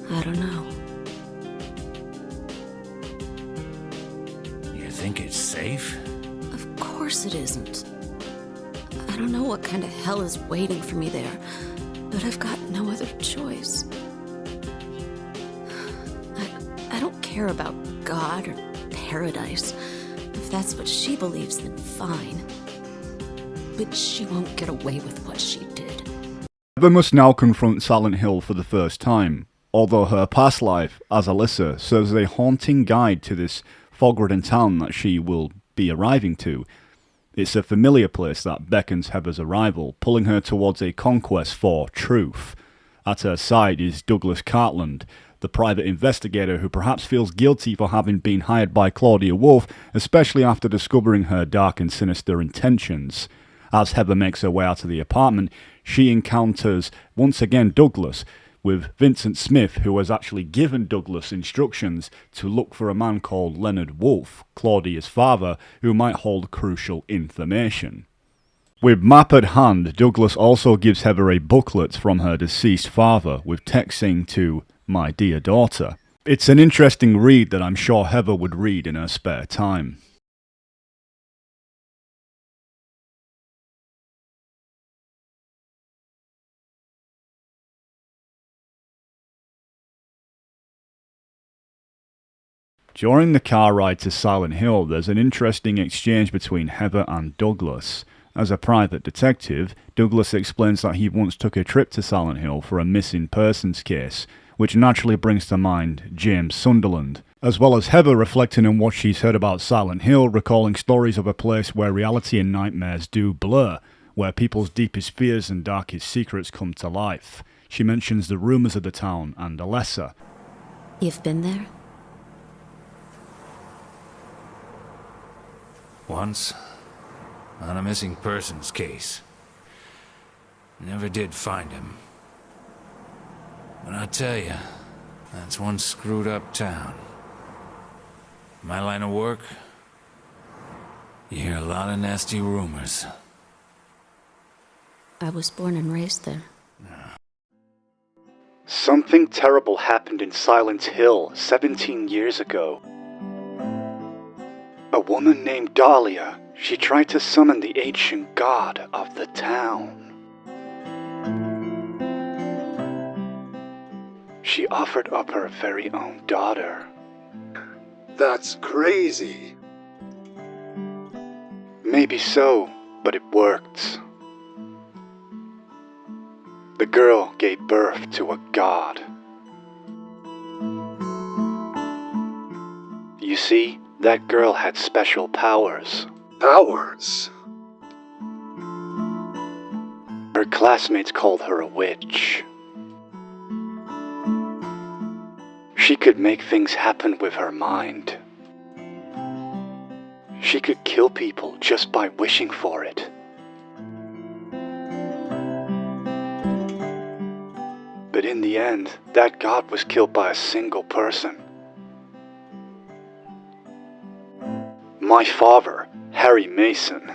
I don't know. You think it's safe? Of course it isn't. I don't know what kind of hell is waiting for me there, but I've got no other choice. I don't care about God or paradise. If that's what she believes, then fine. But she won't get away with what she did. Heather must now confront Silent Hill for the first time, although her past life as Alessa serves as a haunting guide to this fog-ridden town that she will be arriving to. It's a familiar place that beckons Heather's arrival, pulling her towards a conquest for truth. At her side is Douglas Cartland, the private investigator who perhaps feels guilty for having been hired by Claudia Wolf, especially after discovering her dark and sinister intentions. As Heather makes her way out of the apartment, she encounters once again Douglas, with Vincent Smith, who has actually given Douglas instructions to look for a man called Leonard Wolf, Claudia's father, who might hold crucial information. With map at hand, Douglas also gives Heather a booklet from her deceased father, with text saying to "My dear daughter." It's an interesting read that I'm sure Heather would read in her spare time. During the car ride to Silent Hill, there's an interesting exchange between Heather and Douglas. As a private detective, Douglas explains that he once took a trip to Silent Hill for a missing persons case, which naturally brings to mind James Sunderland, as well as Heather reflecting on what she's heard about Silent Hill, recalling stories of a place where reality and nightmares do blur, where people's deepest fears and darkest secrets come to life. She mentions the rumours of the town and Alessa. You've been there? Once, on a missing persons case. Never did find him. But I tell you, that's one screwed up town. My line of work, you hear a lot of nasty rumors. I was born and raised there. Something terrible happened in Silent Hill 17 years ago. A woman named Dahlia, she tried to summon the ancient god of the town. She offered up her very own daughter. That's crazy. Maybe so, but it worked. The girl gave birth to a god. You see, that girl had special powers. Powers? Her classmates called her a witch. She could make things happen with her mind. She could kill people just by wishing for it. But in the end, that god was killed by a single person. My father, Harry Mason.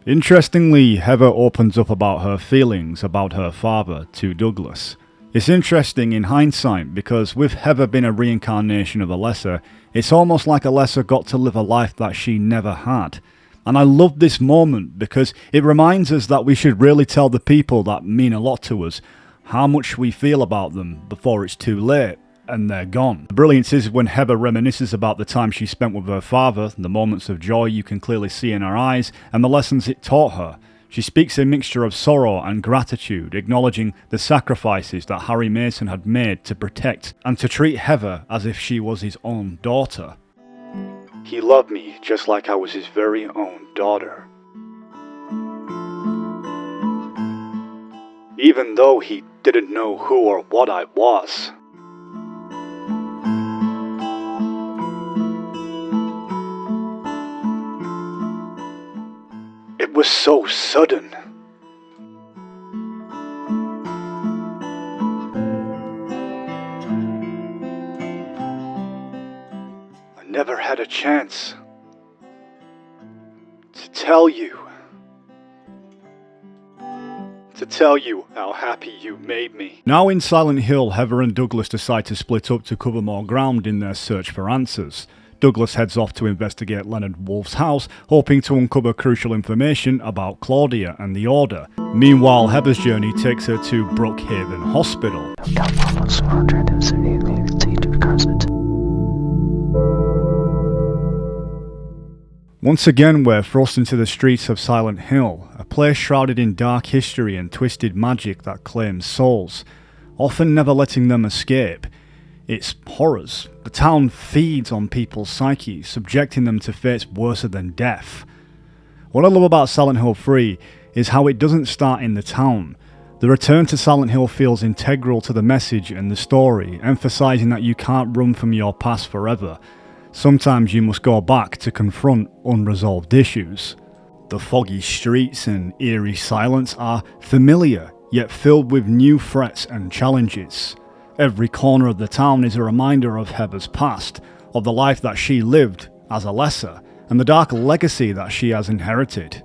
Interestingly, Heather opens up about her feelings about her father to Douglas. It's interesting in hindsight because with Heather being a reincarnation of Alessa, it's almost like Alessa got to live a life that she never had. And I love this moment because it reminds us that we should really tell the people that mean a lot to us how much we feel about them before it's too late and they're gone. The brilliance is when Heather reminisces about the time she spent with her father, the moments of joy you can clearly see in her eyes, and the lessons it taught her. She speaks a mixture of sorrow and gratitude, acknowledging the sacrifices that Harry Mason had made to protect and to treat Heather as if she was his own daughter. He loved me just like I was his very own daughter. Even though he didn't know who or what I was. It was so sudden. I never had a chance to tell you how happy you made me. Now in Silent Hill, Heather and Douglas decide to split up to cover more ground in their search for answers. Douglas heads off to investigate Leonard Wolf's house, hoping to uncover crucial information about Claudia and the Order. Meanwhile, Heather's journey takes her to Brookhaven Hospital. Once again, we're thrust into the streets of Silent Hill, a place shrouded in dark history and twisted magic that claims souls, often never letting them escape. Its horrors. The town feeds on people's psyches, subjecting them to fates worse than death. What I love about Silent Hill 3 is how it doesn't start in the town. The return to Silent Hill feels integral to the message and the story, emphasizing that you can't run from your past forever. Sometimes you must go back to confront unresolved issues. The foggy streets and eerie silence are familiar, yet filled with new threats and challenges. Every corner of the town is a reminder of Heather's past, of the life that she lived as Alessa, and the dark legacy that she has inherited.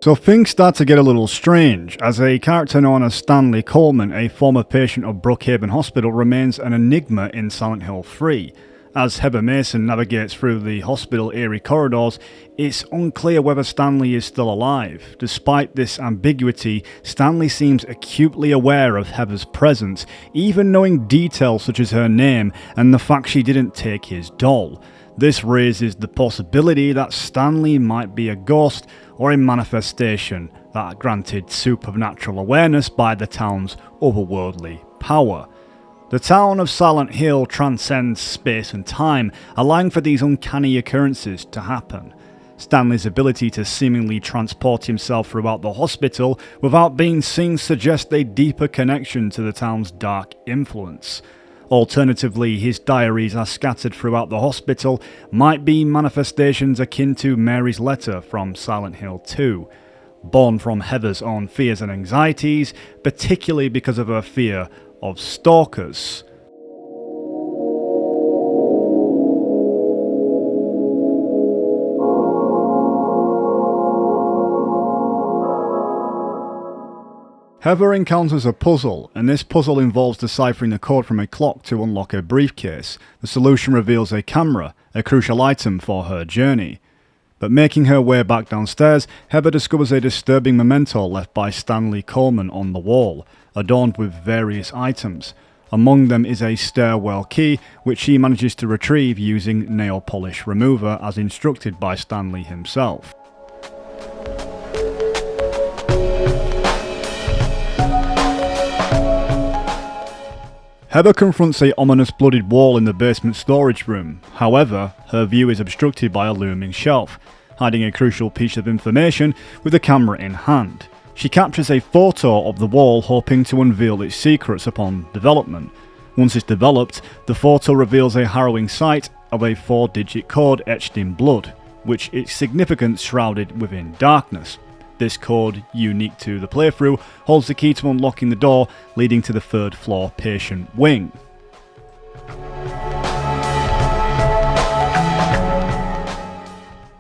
So things start to get a little strange, as a character known as Stanley Coleman, a former patient of Brookhaven Hospital, remains an enigma in Silent Hill 3. As Heather Mason navigates through the hospital eerie corridors, it's unclear whether Stanley is still alive. Despite this ambiguity, Stanley seems acutely aware of Heather's presence, even knowing details such as her name and the fact she didn't take his doll. This raises the possibility that Stanley might be a ghost or a manifestation that granted supernatural awareness by the town's otherworldly power. The town of Silent Hill transcends space and time, allowing for these uncanny occurrences to happen. Stanley's ability to seemingly transport himself throughout the hospital without being seen suggests a deeper connection to the town's dark influence. Alternatively, his diaries are scattered throughout the hospital might be manifestations akin to Mary's letter from Silent Hill 2, born from Heather's own fears and anxieties, particularly because of her fear of stalkers. Heather encounters a puzzle, and this puzzle involves deciphering the code from a clock to unlock a briefcase. The solution reveals a camera, a crucial item for her journey. But making her way back downstairs, Heather discovers a disturbing memento left by Stanley Coleman on the wall, adorned with various items. Among them is a stairwell key, which she manages to retrieve using nail polish remover as instructed by Stanley himself. Heather confronts a ominous bloodied wall in the basement storage room. However, her view is obstructed by a looming shelf, hiding a crucial piece of information with the camera in hand. She captures a photo of the wall, hoping to unveil its secrets upon development. Once it's developed, the photo reveals a harrowing sight of a 4-digit code etched in blood, which its significance shrouded within darkness. This code, unique to the playthrough, holds the key to unlocking the door leading to the 3rd floor patient wing.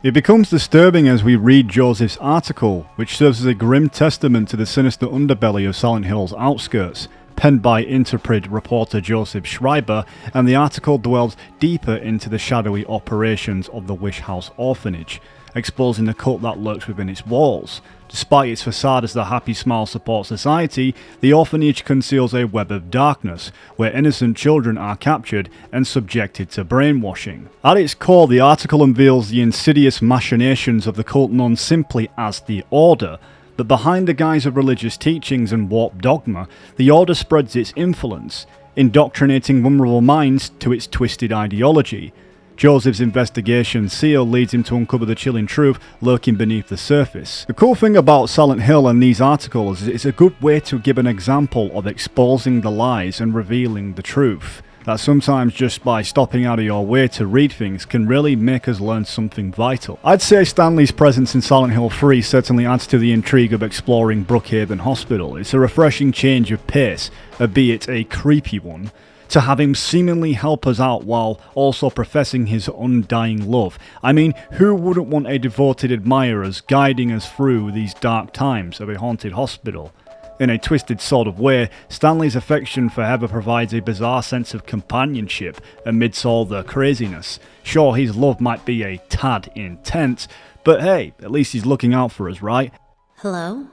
It becomes disturbing as we read Joseph's article, which serves as a grim testament to the sinister underbelly of Silent Hill's outskirts, penned by Interpret reporter Joseph Schreiber, and the article delves deeper into the shadowy operations of the Wish House orphanage, exposing the cult that lurks within its walls. Despite its facade as the Happy Smile Support Society, the orphanage conceals a web of darkness, where innocent children are captured and subjected to brainwashing. At its core, the article unveils the insidious machinations of the cult known simply as the Order, but behind the guise of religious teachings and warped dogma, the Order spreads its influence, indoctrinating vulnerable minds to its twisted ideology. Joseph's investigation seal leads him to uncover the chilling truth lurking beneath the surface. The cool thing about Silent Hill and these articles is it's a good way to give an example of exposing the lies and revealing the truth. That sometimes just by stopping out of your way to read things can really make us learn something vital. I'd say Stanley's presence in Silent Hill 3 certainly adds to the intrigue of exploring Brookhaven Hospital. It's a refreshing change of pace, albeit a creepy one. To have him seemingly help us out while also professing his undying love. I mean, who wouldn't want a devoted admirer guiding us through these dark times of a haunted hospital? In a twisted sort of way, Stanley's affection for Heather provides a bizarre sense of companionship amidst all the craziness. Sure, his love might be a tad intense, but hey, at least he's looking out for us, right? Hello?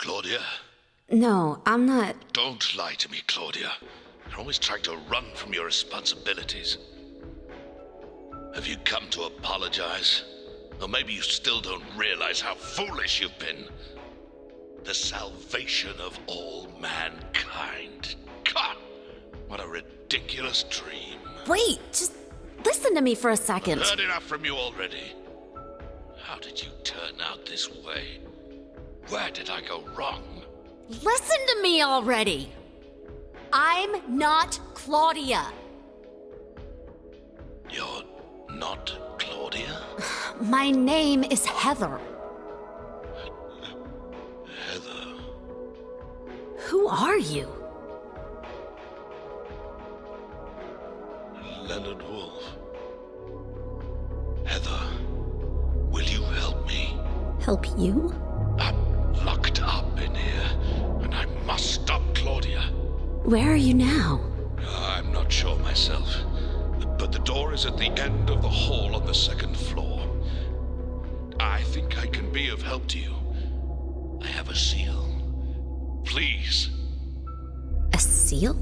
Claudia? No, I'm not. Don't lie to me, Claudia. You're always trying to run from your responsibilities. Have you come to apologize? Or maybe you still don't realize how foolish you've been. The salvation of all mankind. God, what a ridiculous dream. Wait, just listen to me for a second. I've heard enough from you already. How did you turn out this way? Where did I go wrong? Listen to me already. I'm not Claudia. You're not Claudia? My name is Heather. Heather. Who are you? Leonard Wolf. Heather, will you help me? Help you? I'm locked up in here, and I must stop Claudia. Where are you now? I'm not sure myself, but the door is at the end of the hall on the second floor. I think I can be of help to you. I have a seal. Please. A seal?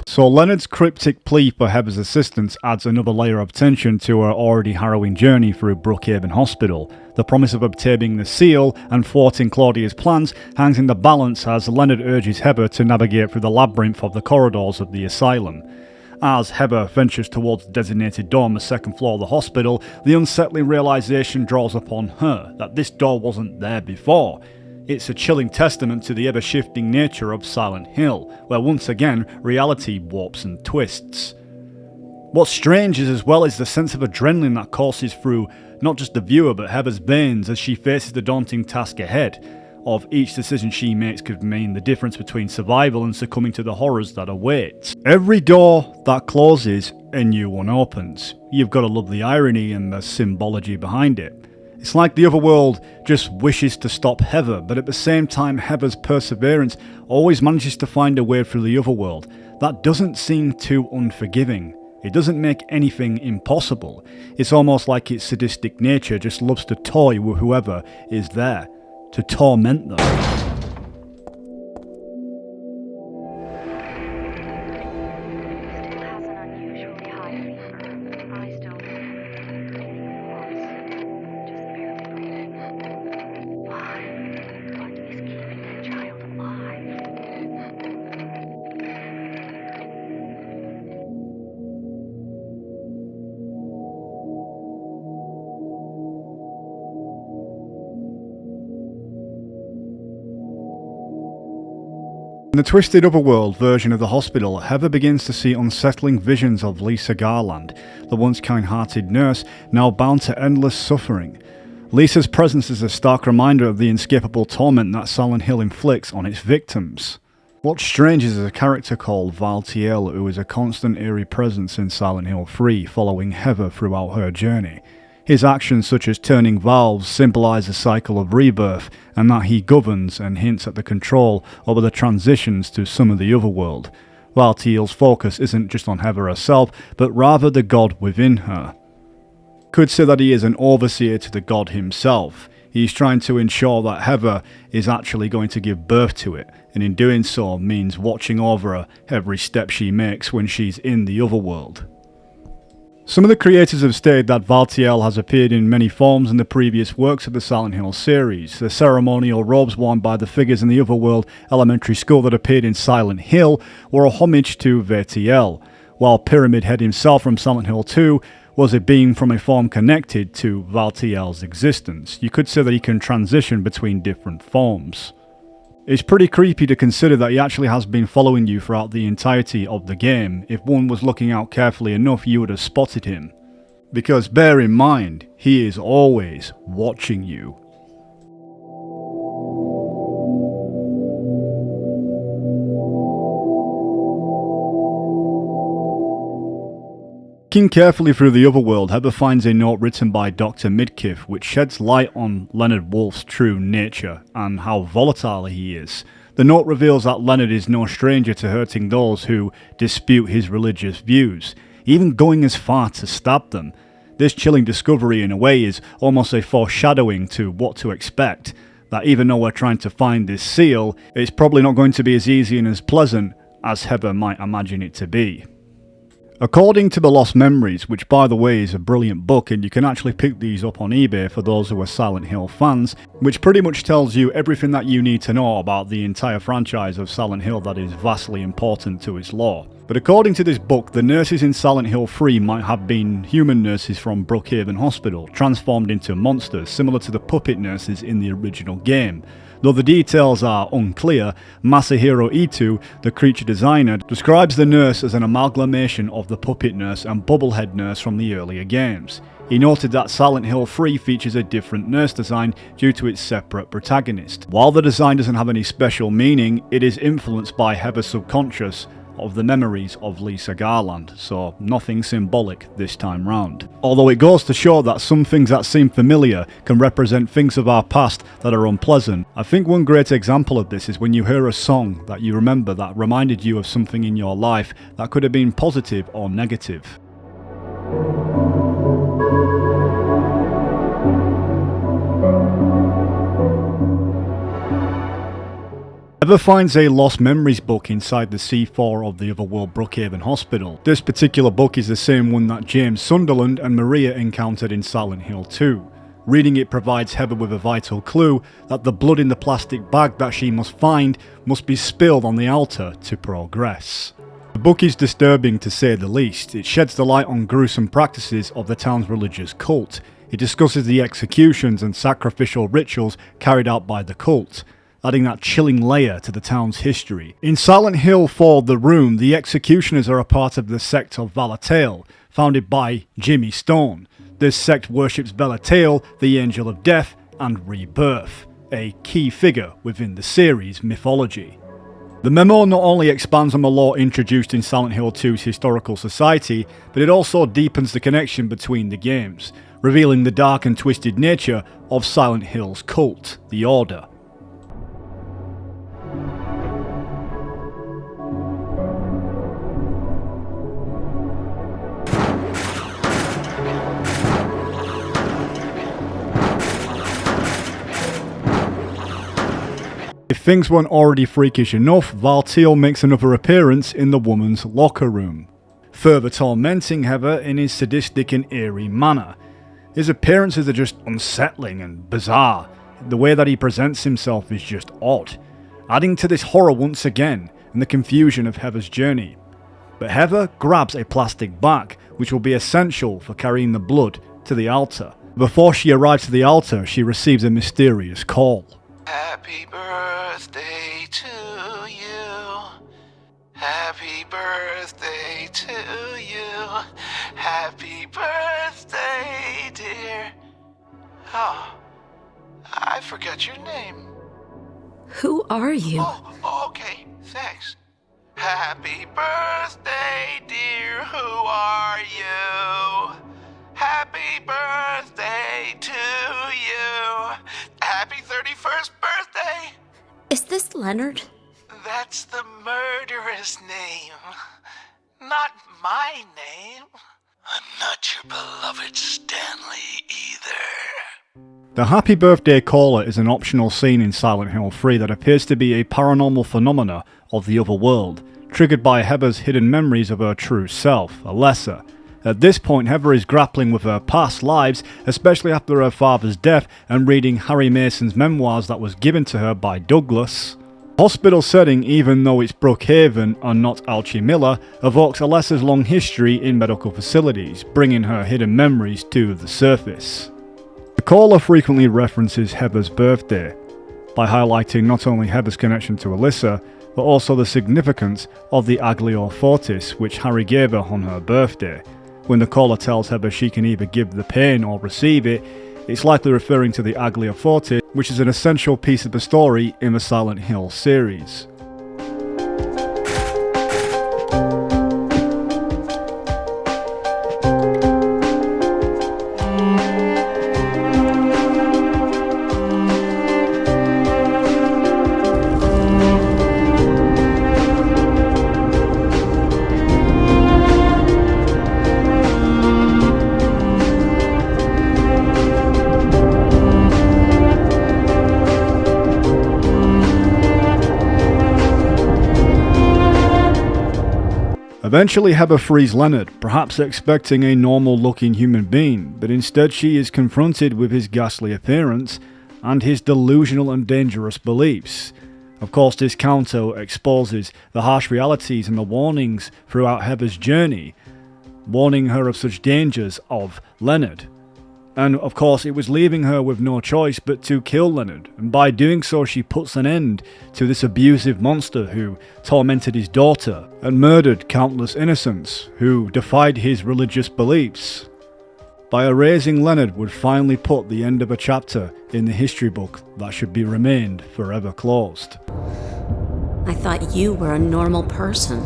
So Leonard's cryptic plea for Heather's assistance adds another layer of tension to her already harrowing journey through Brookhaven Hospital. The promise of obtaining the seal and thwarting Claudia's plans hangs in the balance as Leonard urges Heather to navigate through the labyrinth of the corridors of the asylum. As Heather ventures towards the designated door on the second floor of the hospital, the unsettling realization draws upon her that this door wasn't there before. It's a chilling testament to the ever-shifting nature of Silent Hill, where once again reality warps and twists. What's strange is as well is the sense of adrenaline that courses through not just the viewer but Heather's veins as she faces the daunting task ahead. Of each decision she makes could mean the difference between survival and succumbing to the horrors that await. Every door that closes, a new one opens. You've got to love the irony and the symbology behind it. It's like the Otherworld just wishes to stop Heather, but at the same time Heather's perseverance always manages to find a way through the Otherworld. That doesn't seem too unforgiving. It doesn't make anything impossible. It's almost like its sadistic nature just loves to toy with whoever is there, to torment them. In the twisted Otherworld version of the hospital, Heather begins to see unsettling visions of Lisa Garland, the once kind-hearted nurse, now bound to endless suffering. Lisa's presence is a stark reminder of the inescapable torment that Silent Hill inflicts on its victims. What's strange is a character called Valtiel, who is a constant eerie presence in Silent Hill 3, following Heather throughout her journey. His actions such as turning valves symbolise the cycle of rebirth, and that he governs and hints at the control over the transitions to some of the Otherworld. Valtiel's focus isn't just on Heather herself, but rather the god within her. Could say that he is an overseer to the god himself. He's trying to ensure that Heather is actually going to give birth to it, and in doing so means watching over her every step she makes when she's in the Otherworld. Some of the creators have stated that Valtiel has appeared in many forms in the previous works of the Silent Hill series. The ceremonial robes worn by the figures in the Otherworld elementary school that appeared in Silent Hill were a homage to Valtiel, while Pyramid Head himself from Silent Hill 2 was a being from a form connected to Valtiel's existence. You could say that he can transition between different forms. It's pretty creepy to consider that he actually has been following you throughout the entirety of the game. If one was looking out carefully enough, you would have spotted him. Because bear in mind, he is always watching you. Looking carefully through the Otherworld, Heather finds a note written by Dr. Midkiff which sheds light on Leonard Wolf's true nature and how volatile he is. The note reveals that Leonard is no stranger to hurting those who dispute his religious views, even going as far to stab them. This chilling discovery in a way is almost a foreshadowing to what to expect. that even though we're trying to find this seal, it's probably not going to be as easy and as pleasant as Heather might imagine it to be. According to The Lost Memories, which by the way is a brilliant book, and you can actually pick these up on eBay for those who are Silent Hill fans, which pretty much tells you everything that you need to know about the entire franchise of Silent Hill that is vastly important to its lore. But according to this book, the nurses in Silent Hill 3 might have been human nurses from Brookhaven Hospital, transformed into monsters, similar to the puppet nurses in the original game. Though the details are unclear, Masahiro Ito, the creature designer, describes the nurse as an amalgamation of the puppet nurse and bubblehead nurse from the earlier games. He noted that Silent Hill 3 features a different nurse design due to its separate protagonist. While the design doesn't have any special meaning, it is influenced by Heather's subconscious of the memories of Lisa Garland, so nothing symbolic this time round. Although it goes to show that some things that seem familiar can represent things of our past that are unpleasant. I think one great example of this is when you hear a song that you remember that reminded you of something in your life that could have been positive or negative. Heather finds a Lost Memories book inside the C4 of the Otherworld Brookhaven Hospital. This particular book is the same one that James Sunderland and Maria encountered in Silent Hill 2. Reading it provides Heather with a vital clue that the blood in the plastic bag that she must find must be spilled on the altar to progress. The book is disturbing to say the least. It sheds the light on gruesome practices of the town's religious cult. It discusses the executions and sacrificial rituals carried out by the cult, adding that chilling layer to the town's history. In Silent Hill 4 The Room, the executioners are a part of the sect of Valatail, founded by Jimmy Stone. This sect worships Valatail, the Angel of Death, and Rebirth, a key figure within the series' mythology. The memo not only expands on the lore introduced in Silent Hill 2's historical society, but it also deepens the connection between the games, revealing the dark and twisted nature of Silent Hill's cult, the Order. If things weren't already freakish enough, Valtiel makes another appearance in the woman's locker room, further tormenting Heather in his sadistic and eerie manner. His appearances are just unsettling and bizarre. The way that he presents himself is just odd, adding to this horror once again and the confusion of Heather's journey. But Heather grabs a plastic bag, which will be essential for carrying the blood to the altar. Before she arrives at the altar, she receives a mysterious call. Happy birthday to you. Happy birthday to you. Happy birthday, dear. Oh, I forgot your name. Who are you? Oh, okay, thanks. Happy birthday, dear. Who are you? Happy birthday to you. Happy 31st birthday. Is this Leonard? That's the murderer's name. Not my name. I'm not your beloved Stanley either. The Happy Birthday caller is an optional scene in Silent Hill 3 that appears to be a paranormal phenomena of the Otherworld, triggered by Heather's hidden memories of her true self, Alessa. At this point, Heather is grappling with her past lives, especially after her father's death, and reading Harry Mason's memoirs that was given to her by Douglas. Hospital setting, even though it's Brookhaven and not Alchemilla, evokes Alessa's long history in medical facilities, bringing her hidden memories to the surface. The caller frequently references Heather's birthday, by highlighting not only Heather's connection to Alessa, but also the significance of the Aglio Fortis which Harry gave her on her birthday. When the caller tells Heather she can either give the pain or receive it, it's likely referring to the Aglio Fortis, which is an essential piece of the story in the Silent Hill series. Eventually Heather frees Leonard, perhaps expecting a normal-looking human being, but instead she is confronted with his ghastly appearance and his delusional and dangerous beliefs. Of course, this counter exposes the harsh realities and the warnings throughout Heather's journey, warning her of such dangers of Leonard. And of course, it was leaving her with no choice but to kill Leonard, and by doing so she puts an end to this abusive monster who tormented his daughter and murdered countless innocents who defied his religious beliefs. By erasing Leonard would finally put the end of a chapter in the history book that should be remained forever closed. I thought you were a normal person.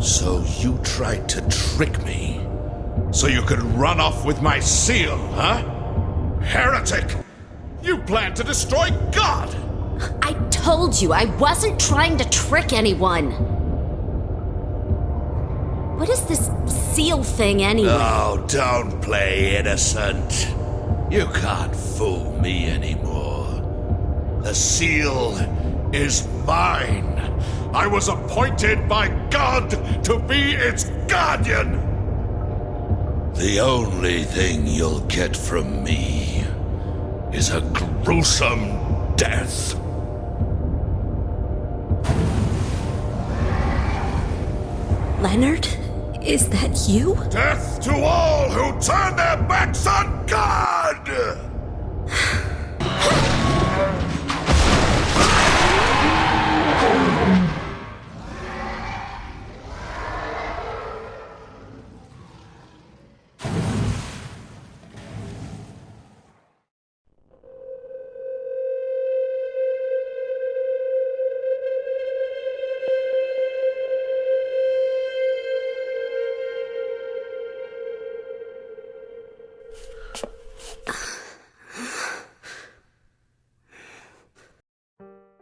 So you tried to trick me? So you could run off with my seal, huh? Heretic! You plan to destroy God! I told you I wasn't trying to trick anyone! What is this seal thing anyway? Oh, don't play innocent. You can't fool me anymore. The seal is mine. I was appointed by God to be its guardian. The only thing you'll get from me is a gruesome death. Leonard? Is that you? Death to all who turn their backs on God!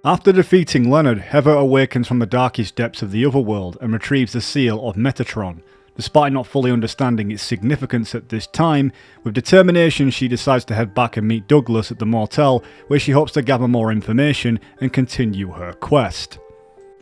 After defeating Leonard, Heather awakens from the darkest depths of the Otherworld and retrieves the seal of Metatron. Despite not fully understanding its significance at this time, with determination she decides to head back and meet Douglas at the motel, where she hopes to gather more information and continue her quest.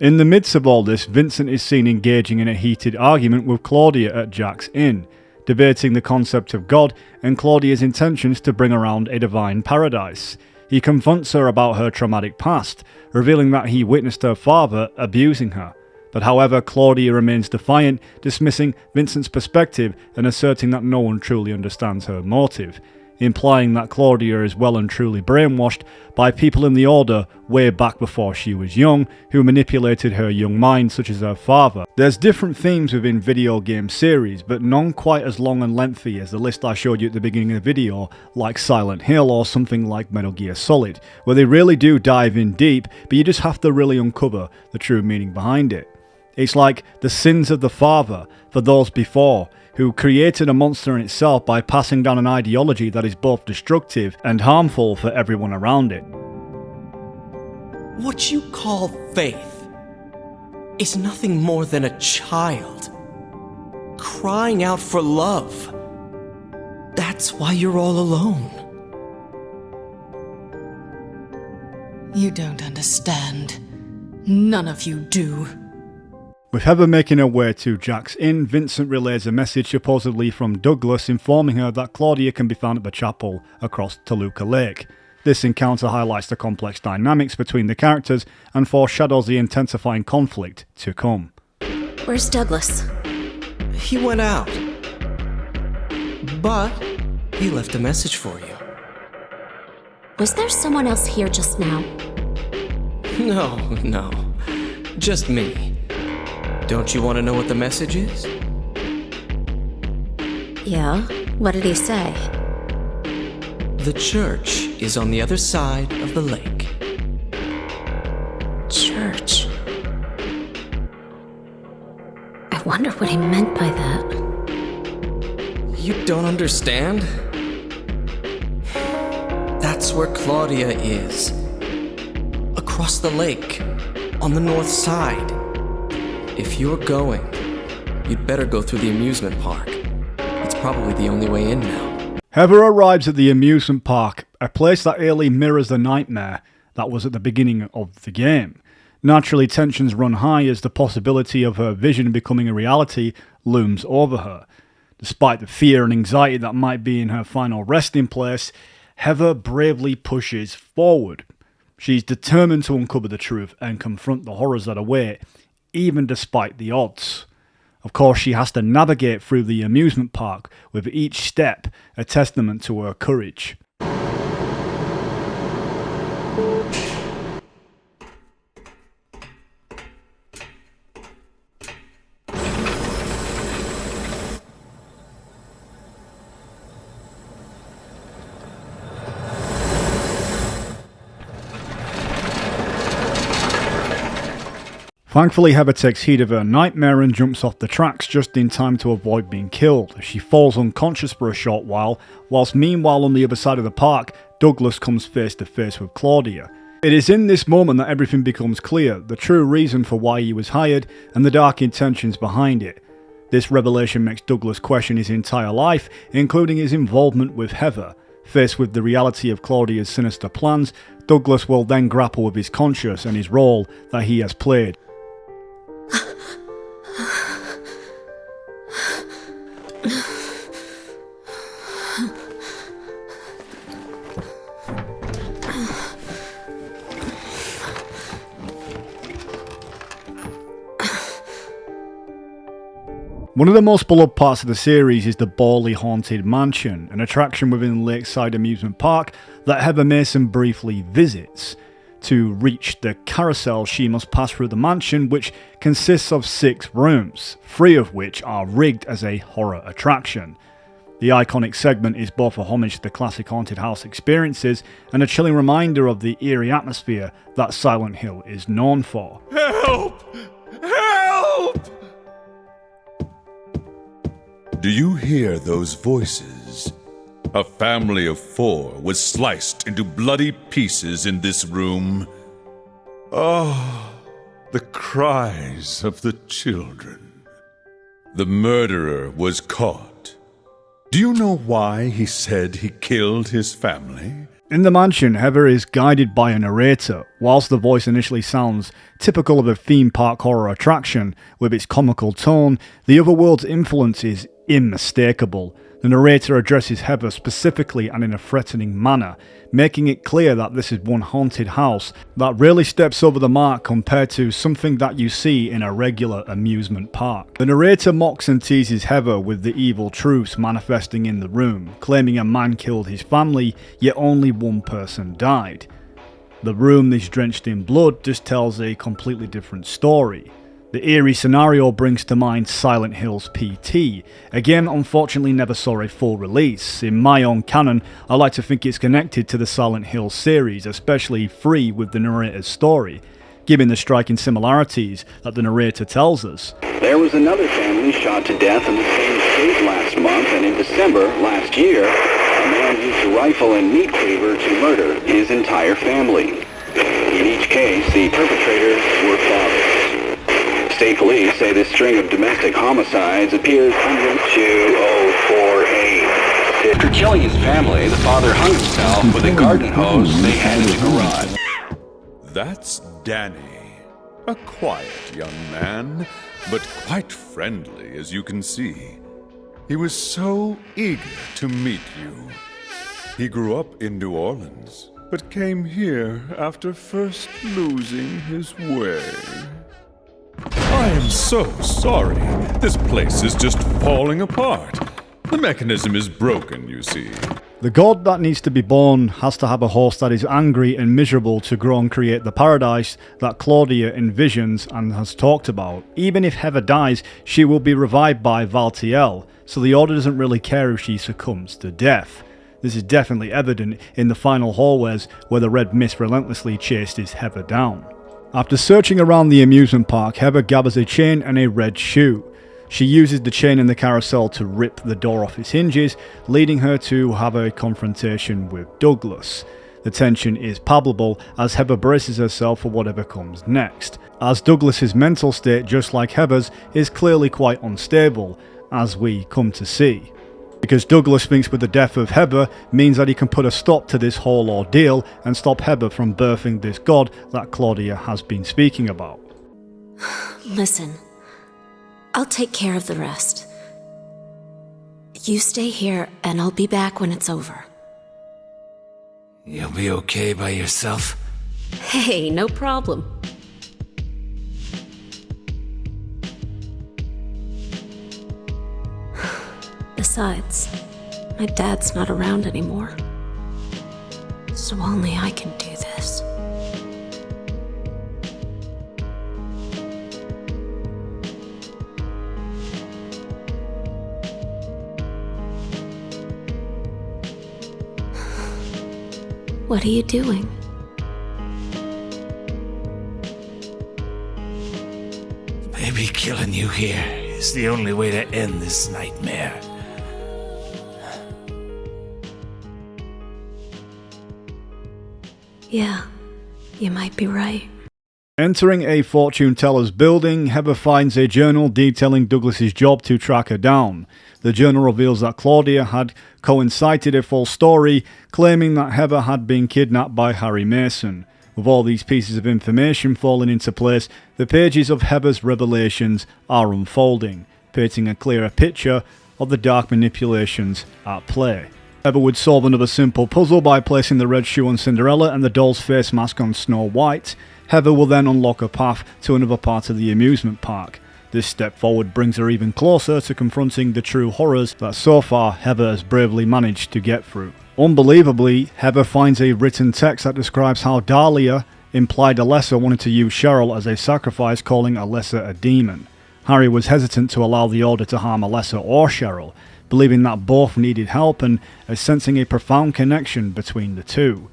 In the midst of all this, Vincent is seen engaging in a heated argument with Claudia at Jack's inn, debating the concept of God and Claudia's intentions to bring around a divine paradise. He confronts her about her traumatic past, revealing that he witnessed her father abusing her. But however, Claudia remains defiant, dismissing Vincent's perspective and asserting that no one truly understands her motive, implying that Claudia is well and truly brainwashed by people in the Order way back before she was young, who manipulated her young mind, such as her father. There's different themes within video game series, but none quite as long and lengthy as the list I showed you at the beginning of the video, like Silent Hill or something like Metal Gear Solid, where they really do dive in deep, but you just have to really uncover the true meaning behind it. It's like the sins of the father for those before, who created a monster in itself by passing down an ideology that is both destructive and harmful for everyone around it. What you call faith is nothing more than a child crying out for love. That's why you're all alone. You don't understand. None of you do. With Heather making her way to Jack's inn, Vincent relays a message supposedly from Douglas informing her that Claudia can be found at the chapel across Toluca Lake. This encounter highlights the complex dynamics between the characters and foreshadows the intensifying conflict to come. Where's Douglas? He went out. But he left a message for you. Was there someone else here just now? No. Just me. Don't you want to know what the message is? Yeah? What did he say? The church is on the other side of the lake. Church? I wonder what he meant by that. You don't understand? That's where Claudia is. Across the lake, on the north side. If you're going, you'd better go through the amusement park. It's probably the only way in now. Heather arrives at the amusement park, a place that eerily mirrors the nightmare that was at the beginning of the game. Naturally, tensions run high as the possibility of her vision becoming a reality looms over her. Despite the fear and anxiety that might be in her final resting place, Heather bravely pushes forward. She's determined to uncover the truth and confront the horrors that await, even despite the odds. Of course, she has to navigate through the amusement park, with each step a testament to her courage. Thankfully, Heather takes heed of her nightmare and jumps off the tracks just in time to avoid being killed. She falls unconscious for a short while, whilst meanwhile on the other side of the park, Douglas comes face to face with Claudia. It is in this moment that everything becomes clear, the true reason for why he was hired and the dark intentions behind it. This revelation makes Douglas question his entire life, including his involvement with Heather. Faced with the reality of Claudia's sinister plans, Douglas will then grapple with his conscience and his role that he has played. One of the most beloved parts of the series is the Bally Haunted Mansion, an attraction within Lakeside Amusement Park that Heather Mason briefly visits. To reach the carousel, she must pass through the mansion, which consists of 6 rooms, 3 of which are rigged as a horror attraction. The iconic segment is both a homage to the classic haunted house experiences and a chilling reminder of the eerie atmosphere that Silent Hill is known for. Help! Help! Do you hear those voices? A family of 4 was sliced into bloody pieces in this room. Oh, the cries of the children. The murderer was caught. Do you know why he said he killed his family? In the mansion, Heather is guided by a narrator. Whilst the voice initially sounds typical of a theme park horror attraction with its comical tone, the Otherworld's influence is unmistakable. The narrator addresses Heather specifically and in a threatening manner, making it clear that this is one haunted house that really steps over the mark compared to something that you see in a regular amusement park. The narrator mocks and teases Heather with the evil truths manifesting in the room, claiming a man killed his family, yet only one person died. The room is drenched in blood just tells a completely different story. The eerie scenario brings to mind Silent Hill's PT. Again, unfortunately never saw a full release. In my own canon, I like to think it's connected to the Silent Hill series, especially 3 with the narrator's story, given the striking similarities that the narrator tells us. There was another family shot to death in the same state last month, and in December last year, a man used a rifle and meat cleaver to murder his entire family. In each case, the perpetrators were fathers. State police say this string of domestic homicides appears under 2048. After killing his family, the father hung himself with a garden hose they had in the garage. That's Danny. A quiet young man, but quite friendly, as you can see. He was so eager to meet you. He grew up in New Orleans, but came here after first losing his way. I am so sorry. This place is just falling apart. The mechanism is broken, you see. The god that needs to be born has to have a host that is angry and miserable to grow and create the paradise that Claudia envisions and has talked about. Even if Heather dies, she will be revived by Valtiel, so the Order doesn't really care if she succumbs to death. This is definitely evident in the final hallways where the red mist relentlessly chases Heather down. After searching around the amusement park, Heather gathers a chain and a red shoe. She uses the chain in the carousel to rip the door off its hinges, leading her to have a confrontation with Douglas. The tension is palpable as Heather braces herself for whatever comes next, as Douglas's mental state, just like Heather's, is clearly quite unstable, as we come to see. because Douglas thinks with the death of Heather means that he can put a stop to this whole ordeal and stop Heather from birthing this god that Claudia has been speaking about. Listen, I'll take care of the rest. You stay here and I'll be back when it's over. You'll be okay by yourself? Hey, no problem. Besides, my dad's not around anymore. So only I can do this. What are you doing? Maybe killing you here is the only way to end this nightmare. Yeah, you might be right. Entering a fortune teller's building, Heather finds a journal detailing Douglas's job to track her down. The journal reveals that Claudia had coincited a false story, claiming that Heather had been kidnapped by Harry Mason. With all these pieces of information falling into place, the pages of Heather's revelations are unfolding, painting a clearer picture of the dark manipulations at play. Heather would solve another simple puzzle by placing the red shoe on Cinderella and the doll's face mask on Snow White. Heather will then unlock a path to another part of the amusement park. This step forward brings her even closer to confronting the true horrors that so far Heather has bravely managed to get through. Unbelievably, Heather finds a written text that describes how Dahlia implied Alessa wanted to use Cheryl as a sacrifice, calling Alessa a demon. Harry was hesitant to allow the order to harm Alessa or Cheryl, believing that both needed help and sensing a profound connection between the two.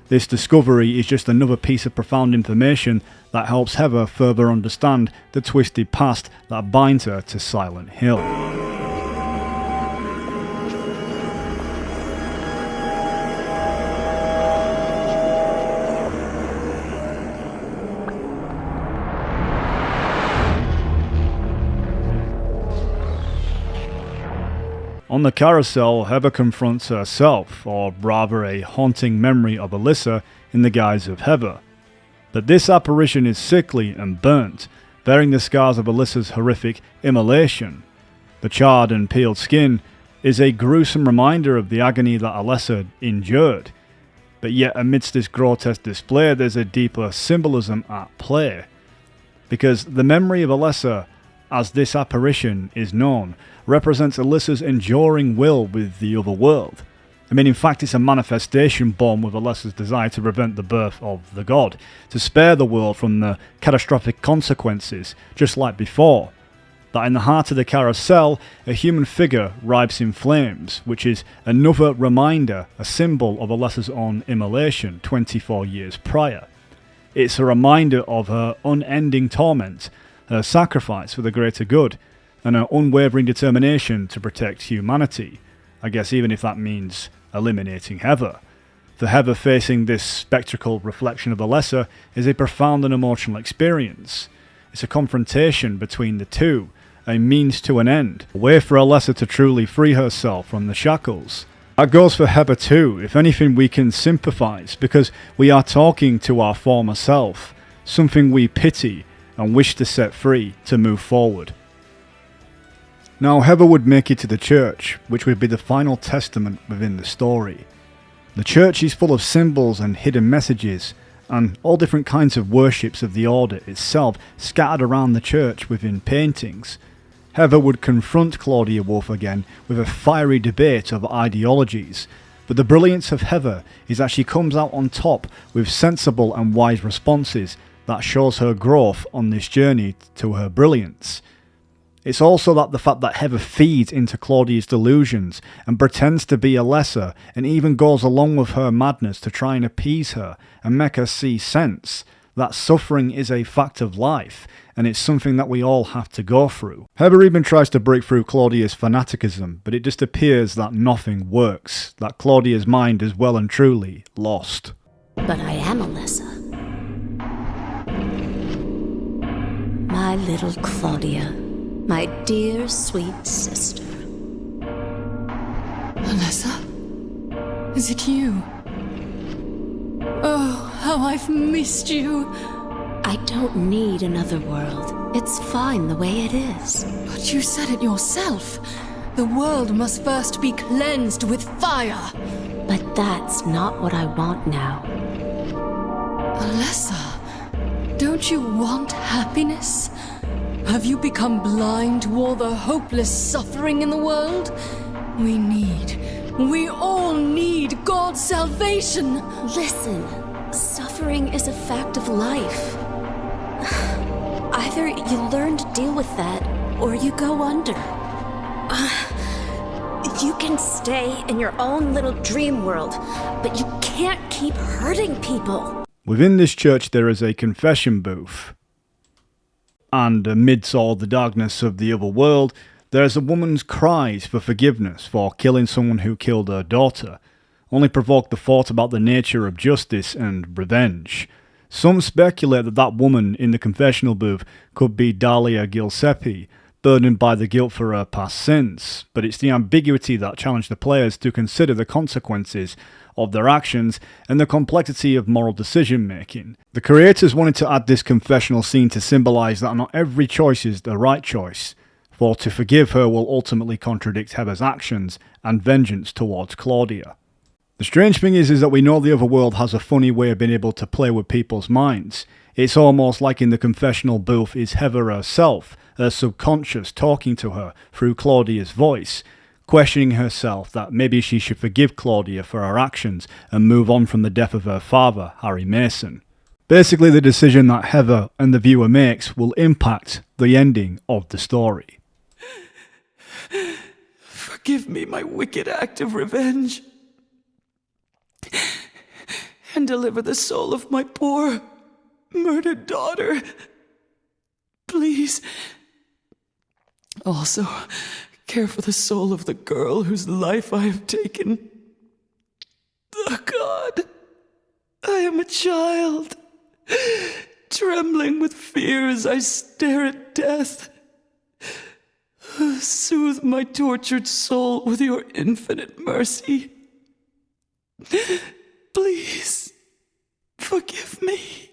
This discovery is just another piece of profound information that helps Heather further understand the twisted past that binds her to Silent Hill. On the carousel, Heather confronts herself, or rather a haunting memory of Alessa in the guise of Heather. But this apparition is sickly and burnt, bearing the scars of Alessa's horrific immolation. The charred and peeled skin is a gruesome reminder of the agony that Alessa endured. But yet amidst this grotesque display there's a deeper symbolism at play. Because the memory of Alessa, as this apparition is known, represents Alessa's enduring will with the Otherworld. I mean, in fact, it's a manifestation born with Alessa's desire to prevent the birth of the god, to spare the world from the catastrophic consequences, just like before. That in the heart of the carousel, a human figure writhes in flames, which is another reminder, a symbol of Alessa's own immolation 24 years prior. It's a reminder of her unending torment, her sacrifice for the greater good, and her unwavering determination to protect humanity. I guess even if that means eliminating Heather. For Heather, facing this spectral reflection of Alessa is a profound and emotional experience. It's a confrontation between the two, a means to an end, a way for Alessa to truly free herself from the shackles. That goes for Heather too. If anything, we can sympathise, because we are talking to our former self, something we pity and wish to set free to move forward. Now, Heather would make it to the church, which would be the final testament within the story. The church is full of symbols and hidden messages, and all different kinds of worships of the order itself scattered around the church within paintings. Heather would confront Claudia Wolf again with a fiery debate of ideologies, but the brilliance of Heather is that she comes out on top with sensible and wise responses that shows her growth on this journey to her brilliance. It's also that the fact that Heather feeds into Claudia's delusions and pretends to be Alessa and even goes along with her madness to try and appease her and make her see sense, that suffering is a fact of life and it's something that we all have to go through. Heather even tries to break through Claudia's fanaticism, but it just appears that nothing works, that Claudia's mind is well and truly lost. But I am Alessa. My little Claudia. My dear, sweet sister. Alessa? Is it you? Oh, how I've missed you. I don't need another world. It's fine the way it is. But you said it yourself. The world must first be cleansed with fire. But that's not what I want now. Alessa, don't you want happiness? Have you become blind to all the hopeless suffering in the world? We all need God's salvation. Listen, suffering is a fact of life. Either you learn to deal with that, or you go under. You can stay in your own little dream world, but you can't keep hurting people. Within this church there is a confession booth. And amidst all the darkness of the other world, there is a woman's cries for forgiveness for killing someone who killed her daughter, only provoke the thought about the nature of justice and revenge. Some speculate that that woman in the confessional booth could be Dahlia Giuseppe, burdened by the guilt for her past sins, but it's the ambiguity that challenged the players to consider the consequences of their actions and the complexity of moral decision making. The creators wanted to add this confessional scene to symbolise that not every choice is the right choice, for to forgive her will ultimately contradict Heather's actions and vengeance towards Claudia. The strange thing is that we know the Otherworld has a funny way of being able to play with people's minds. It's almost like in the confessional booth is Heather herself, her subconscious talking to her through Claudia's voice, questioning herself that maybe she should forgive Claudia for her actions and move on from the death of her father, Harry Mason. Basically, the decision that Heather and the viewer makes will impact the ending of the story. Forgive me my wicked act of revenge, and deliver the soul of my poor, murdered daughter. Please. Also, care for the soul of the girl whose life I have taken. Oh God, I am a child, trembling with fear as I stare at death. Soothe my tortured soul with your infinite mercy. Please, forgive me.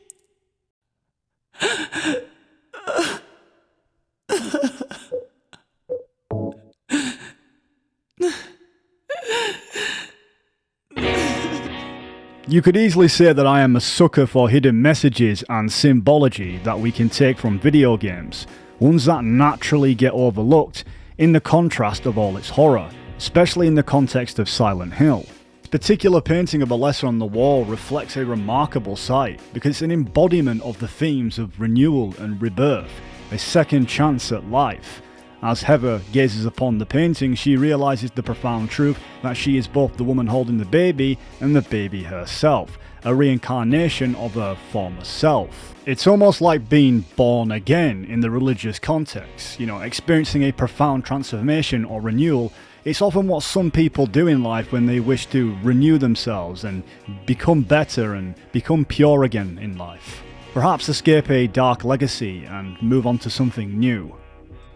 You could easily say that I am a sucker for hidden messages and symbology that we can take from video games, ones that naturally get overlooked in the contrast of all its horror, especially in the context of Silent Hill. This particular painting of Alessa on the wall reflects a remarkable sight because it's an embodiment of the themes of renewal and rebirth, a second chance at life. As Heather gazes upon the painting, she realises the profound truth that she is both the woman holding the baby and the baby herself, a reincarnation of her former self. It's almost like being born again in the religious context, experiencing a profound transformation or renewal. It's often what some people do in life when they wish to renew themselves and become better and become pure again in life. Perhaps escape a dark legacy and move on to something new.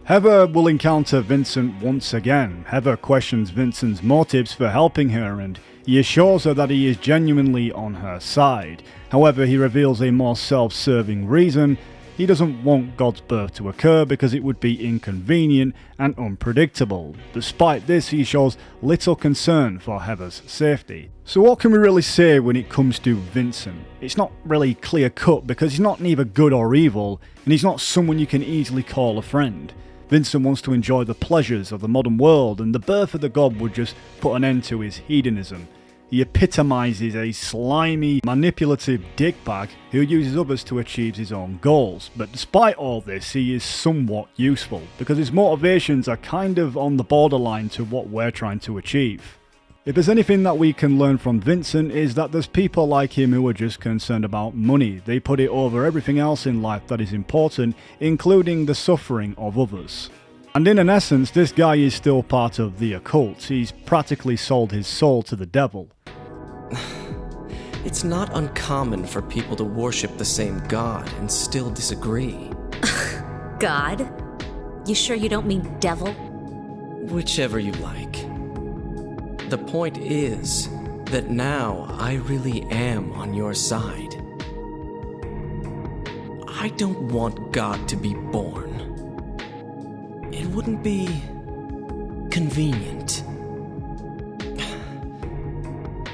Heather will encounter Vincent once again. Heather questions Vincent's motives for helping her and he assures her that he is genuinely on her side. However, he reveals a more self-serving reason. He doesn't want God's birth to occur because it would be inconvenient and unpredictable. Despite this, he shows little concern for Heather's safety. So what can we really say when it comes to Vincent? It's not really clear cut because he's not neither good or evil, and he's not someone you can easily call a friend. Vincent wants to enjoy the pleasures of the modern world, and the birth of the god would just put an end to his hedonism. He epitomises a slimy, manipulative dickbag who uses others to achieve his own goals. But despite all this, he is somewhat useful, because his motivations are kind of on the borderline to what we're trying to achieve. If there's anything that we can learn from Vincent is that there's people like him who are just concerned about money. They put it over everything else in life that is important, including the suffering of others. And in an essence, this guy is still part of the occult. He's practically sold his soul to the devil. It's not uncommon for people to worship the same god and still disagree. God? You sure you don't mean devil? Whichever you like. The point is that now I really am on your side. I don't want God to be born. It wouldn't be convenient.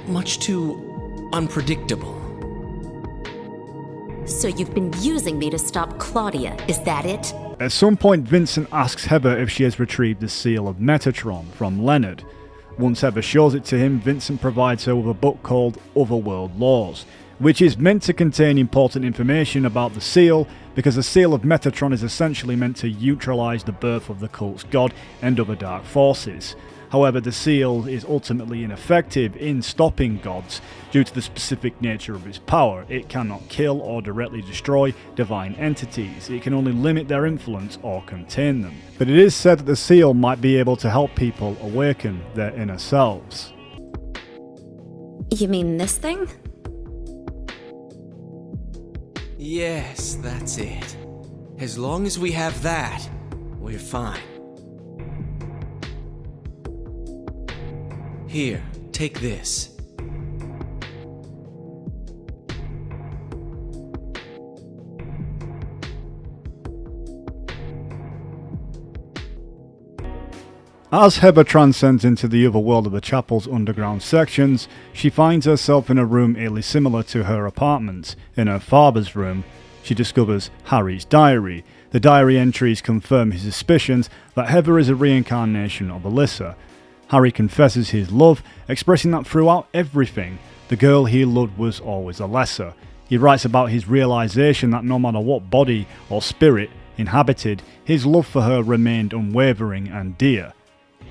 Much too unpredictable. So you've been using me to stop Claudia, is that it? At some point, Vincent asks Heather if she has retrieved the seal of Metatron from Leonard. Once Heather shows it to him, Vincent provides her with a book called Otherworld Laws, which is meant to contain important information about the seal, because the seal of Metatron is essentially meant to neutralize the birth of the cult's god and other dark forces. However, the seal is ultimately ineffective in stopping gods due to the specific nature of its power. It cannot kill or directly destroy divine entities. It can only limit their influence or contain them. But it is said that the seal might be able to help people awaken their inner selves. You mean this thing? Yes, that's it. As long as we have that, we're fine. Here, take this. As Heather transcends into the other world of the chapel's underground sections, she finds herself in a room eerily similar to her apartment. In her father's room, she discovers Harry's diary. The diary entries confirm his suspicions that Heather is a reincarnation of Alessa. Harry confesses his love, expressing that throughout everything, the girl he loved was always Alessa. He writes about his realization that no matter what body or spirit inhabited, his love for her remained unwavering and dear.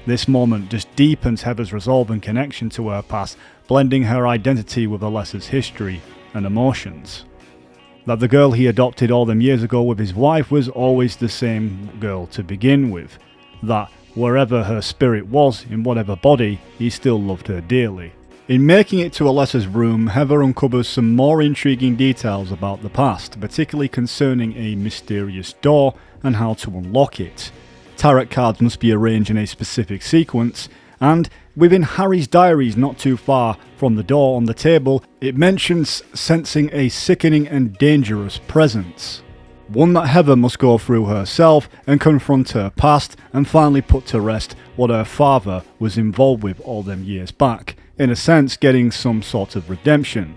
This moment just deepens Heather's resolve and connection to her past, blending her identity with Alessa's history and emotions. That the girl he adopted all them years ago with his wife was always the same girl to begin with. That wherever her spirit was, in whatever body, he still loved her dearly. In making it to Alessa's room, Heather uncovers some more intriguing details about the past, particularly concerning a mysterious door and how to unlock it. Tarot cards must be arranged in a specific sequence, and within Harry's diaries not too far from the door on the table, it mentions sensing a sickening and dangerous presence. One that Heather must go through herself and confront her past and finally put to rest what her father was involved with all them years back, in a sense getting some sort of redemption.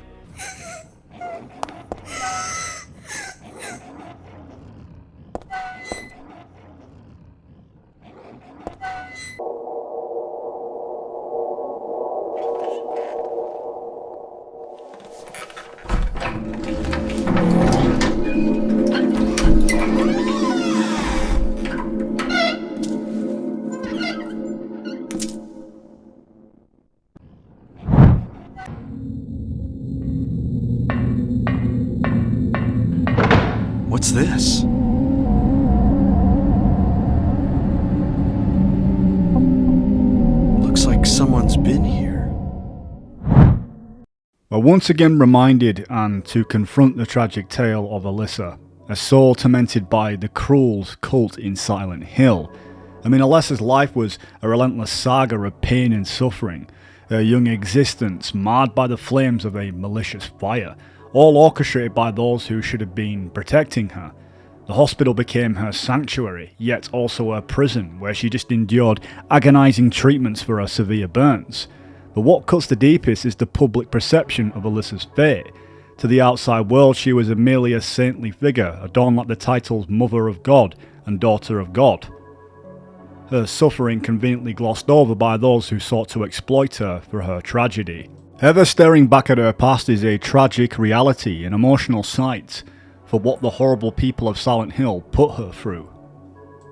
What's this? Looks like someone's been here. We're once again reminded and to confront the tragic tale of Alessa, a soul tormented by the cruel cult in Silent Hill. I mean, Alessa's life was a relentless saga of pain and suffering, her young existence marred by the flames of a malicious fire, all orchestrated by those who should have been protecting her. The hospital became her sanctuary, yet also her prison, where she just endured agonising treatments for her severe burns. But what cuts the deepest is the public perception of Alessa's fate. To the outside world, she was merely a saintly figure, adorned like the titles Mother of God and Daughter of God. Her suffering conveniently glossed over by those who sought to exploit her for her tragedy. Heather staring back at her past is a tragic reality, an emotional sight for what the horrible people of Silent Hill put her through.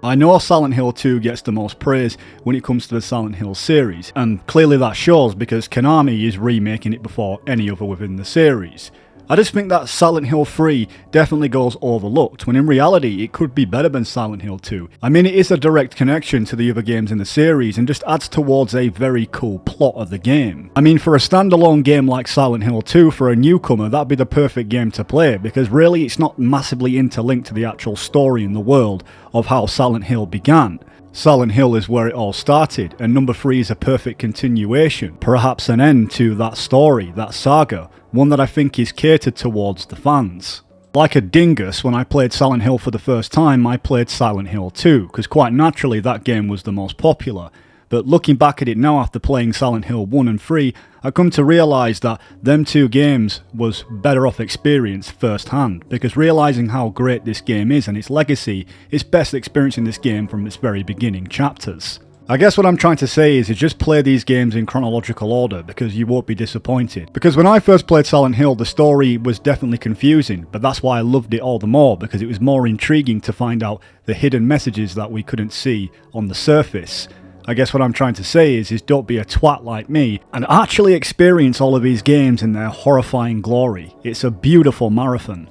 I know Silent Hill 2 gets the most praise when it comes to the Silent Hill series, and clearly that shows because Konami is remaking it before any other within the series. I just think that Silent Hill 3 definitely goes overlooked, when in reality it could be better than Silent Hill 2. I mean, it is a direct connection to the other games in the series and just adds towards a very cool plot of the game. I mean, for a standalone game like Silent Hill 2 for a newcomer, that'd be the perfect game to play, because really it's not massively interlinked to the actual story in the world of how Silent Hill began. Silent Hill is where it all started, and number 3 is a perfect continuation, perhaps an end to that story, that saga, one that I think is catered towards the fans. Like a dingus, when I played Silent Hill for the first time, I played Silent Hill 2, because quite naturally that game was the most popular. But looking back at it now after playing Silent Hill 1 and 3, I come to realise that them 2 games was better off experience firsthand, because realising how great this game is and its legacy, it's best experiencing this game from its very beginning chapters. I guess what I'm trying to say is just play these games in chronological order, because you won't be disappointed. Because when I first played Silent Hill, the story was definitely confusing, but that's why I loved it all the more, because it was more intriguing to find out the hidden messages that we couldn't see on the surface. I guess what I'm trying to say is don't be a twat like me and actually experience all of these games in their horrifying glory. It's a beautiful marathon.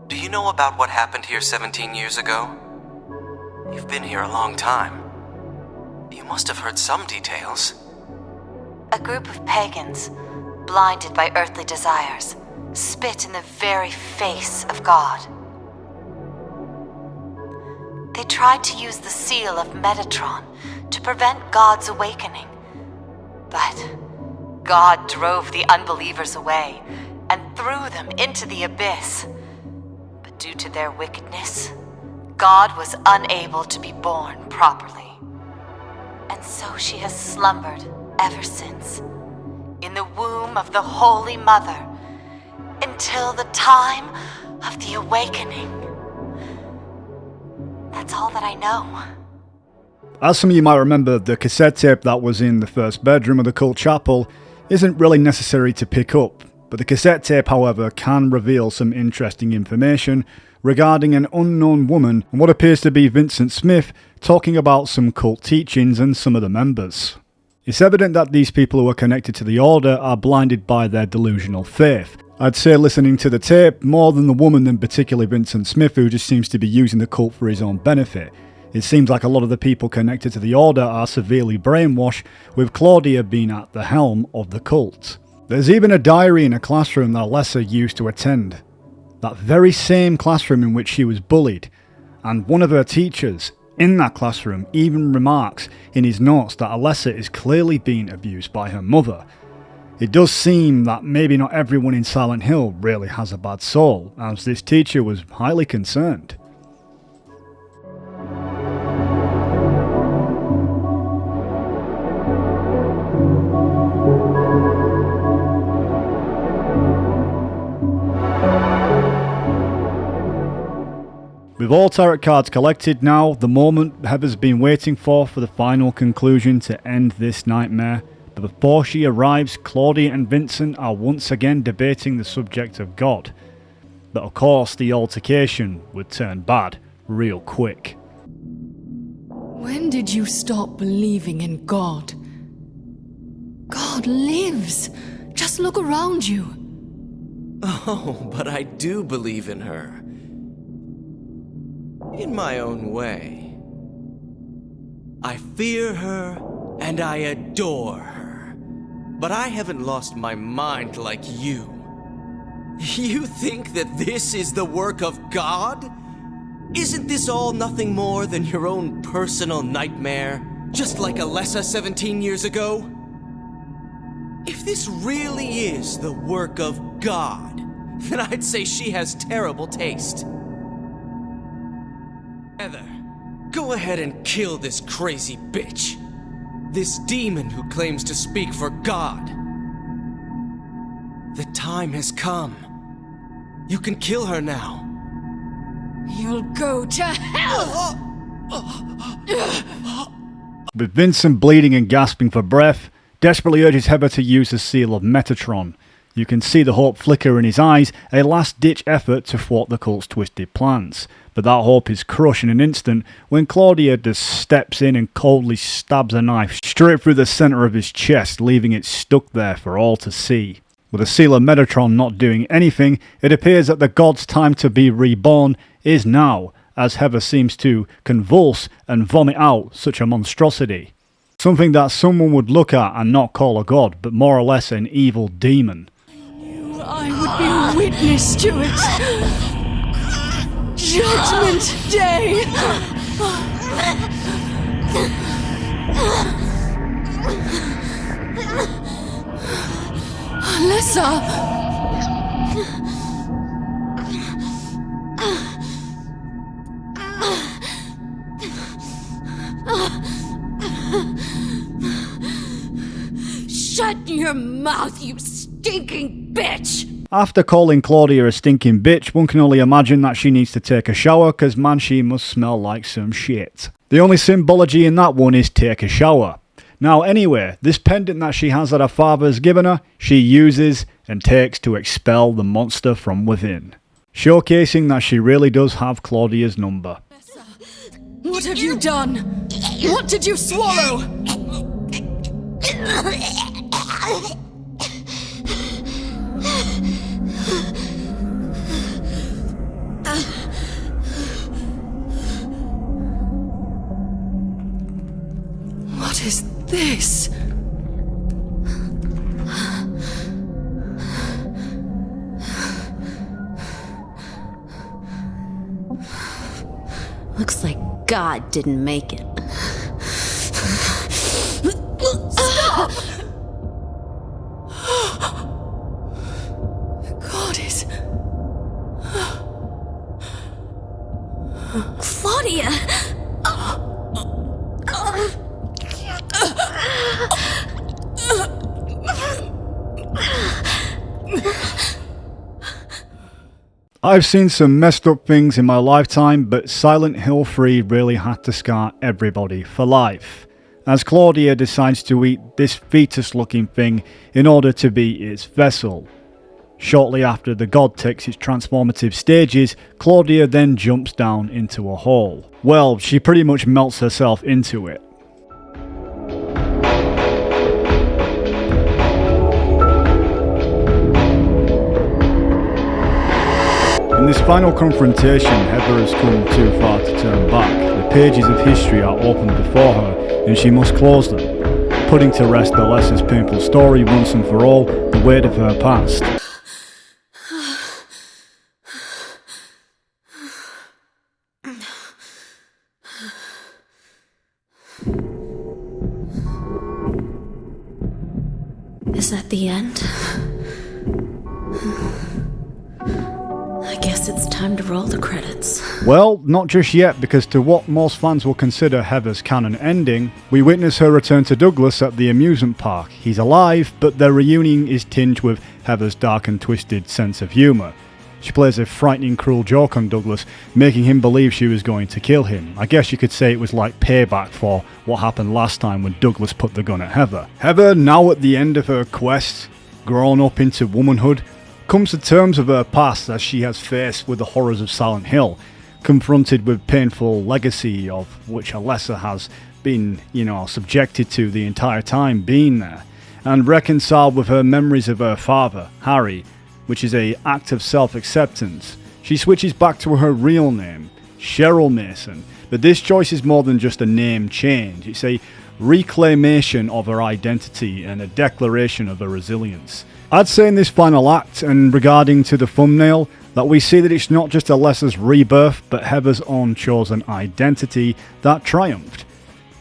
Do you know about what happened here 17 years ago? You've been here a long time. You must have heard some details. A group of pagans, blinded by earthly desires, spit in the very face of God. They tried to use the seal of Metatron to prevent God's awakening. But God drove the unbelievers away and threw them into the abyss. But due to their wickedness, God was unable to be born properly. And so she has slumbered ever since, in the womb of the Holy Mother, until the time of the awakening. That's all that I know. As some of you might remember, the cassette tape that was in the first bedroom of the cult chapel isn't really necessary to pick up, but the cassette tape, however, can reveal some interesting information regarding an unknown woman and what appears to be Vincent Smith talking about some cult teachings and some of the members. It's evident that these people who are connected to the Order are blinded by their delusional faith. I'd say listening to the tape, more than the woman than particularly Vincent Smith, who just seems to be using the cult for his own benefit. It seems like a lot of the people connected to the Order are severely brainwashed, with Claudia being at the helm of the cult. There's even a diary in a classroom that Alessa used to attend. That very same classroom in which she was bullied, and one of her teachers in that classroom even remarks in his notes that Alessa is clearly being abused by her mother. It does seem that maybe not everyone in Silent Hill really has a bad soul, as this teacher was highly concerned. With all tarot cards collected now, the moment Heather's been waiting for the final conclusion to end this nightmare. But before she arrives, Claudia and Vincent are once again debating the subject of God. But of course, the altercation would turn bad real quick. When did you stop believing in God? God lives. Just look around you. Oh, but I do believe in her. In my own way. I fear her and I adore her. But I haven't lost my mind like you. You think that this is the work of God? Isn't this all nothing more than your own personal nightmare? Just like Alessa 17 years ago? If this really is the work of God, then I'd say she has terrible taste. Heather, go ahead and kill this crazy bitch. This demon who claims to speak for God. The time has come. You can kill her now. You'll go to hell! With Vincent bleeding and gasping for breath, desperately urges Heather to use the seal of Metatron. You can see the hope flicker in his eyes, a last-ditch effort to thwart the cult's twisted plans. But that hope is crushed in an instant when Claudia just steps in and coldly stabs a knife straight through the centre of his chest, leaving it stuck there for all to see. With the seal of Metatron not doing anything, it appears that the god's time to be reborn is now, as Heather seems to convulse and vomit out such a monstrosity. Something that someone would look at and not call a god, but more or less an evil demon. I would be witness to it. Judgment Day. Alessa! Shut your mouth, you stinking bitch! After calling Claudia a stinking bitch, one can only imagine that she needs to take a shower, cause man, she must smell like some shit. The only symbology in that one is take a shower. Now anyway, this pendant that she has that her father has given her, she uses and takes to expel the monster from within. Showcasing that she really does have Claudia's number. What have you done? What did you swallow? What is this? Looks like God didn't make it. Stop! God is... Claudia! I've seen some messed up things in my lifetime, but Silent Hill 3 really had to scar everybody for life, as Claudia decides to eat this fetus-looking thing in order to be its vessel. Shortly after the god takes its transformative stages, Claudia then jumps down into a hole. Well, she pretty much melts herself into it. In this final confrontation, Heather has come too far to turn back. The pages of history are opened before her, and she must close them, putting to rest Alessa's painful story once and for all, the weight of her past. Is that the end? I guess it's time to roll the credits. Well, not just yet, because to what most fans will consider Heather's canon ending, we witness her return to Douglas at the amusement park. He's alive, but their reunion is tinged with Heather's dark and twisted sense of humour. She plays a frightening, cruel joke on Douglas, making him believe she was going to kill him. I guess you could say it was like payback for what happened last time when Douglas put the gun at Heather. Heather, now at the end of her quest, grown up into womanhood, comes to terms with her past as she has faced with the horrors of Silent Hill, confronted with painful legacy of which Alessa has been, subjected to the entire time being there, and reconciled with her memories of her father, Harry, which is an act of self-acceptance. She switches back to her real name, Cheryl Mason, but this choice is more than just a name change. It's a reclamation of her identity and a declaration of her resilience. I'd say in this final act, and regarding to the thumbnail, that we see that it's not just Alessa's rebirth, but Heather's own chosen identity that triumphed.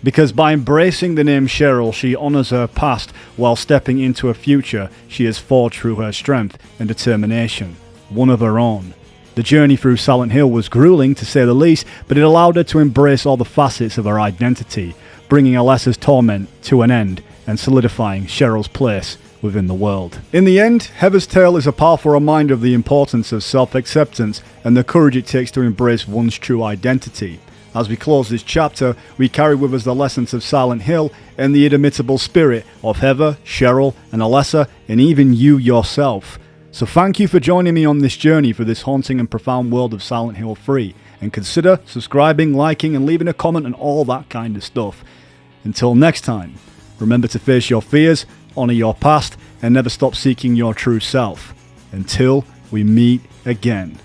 Because by embracing the name Cheryl, she honours her past while stepping into a future she has forged through her strength and determination, one of her own. The journey through Silent Hill was grueling, to say the least, but it allowed her to embrace all the facets of her identity, bringing Alessa's torment to an end and solidifying Cheryl's place within the world. In the end, Heather's tale is a powerful reminder of the importance of self-acceptance and the courage it takes to embrace one's true identity. As we close this chapter, we carry with us the lessons of Silent Hill and the inimitable spirit of Heather, Cheryl, and Alessa, and even you yourself. So thank you for joining me on this journey through this haunting and profound world of Silent Hill 3, and consider subscribing, liking, and leaving a comment and all that kind of stuff. Until next time, remember to face your fears, honour your past, and never stop seeking your true self. Until we meet again.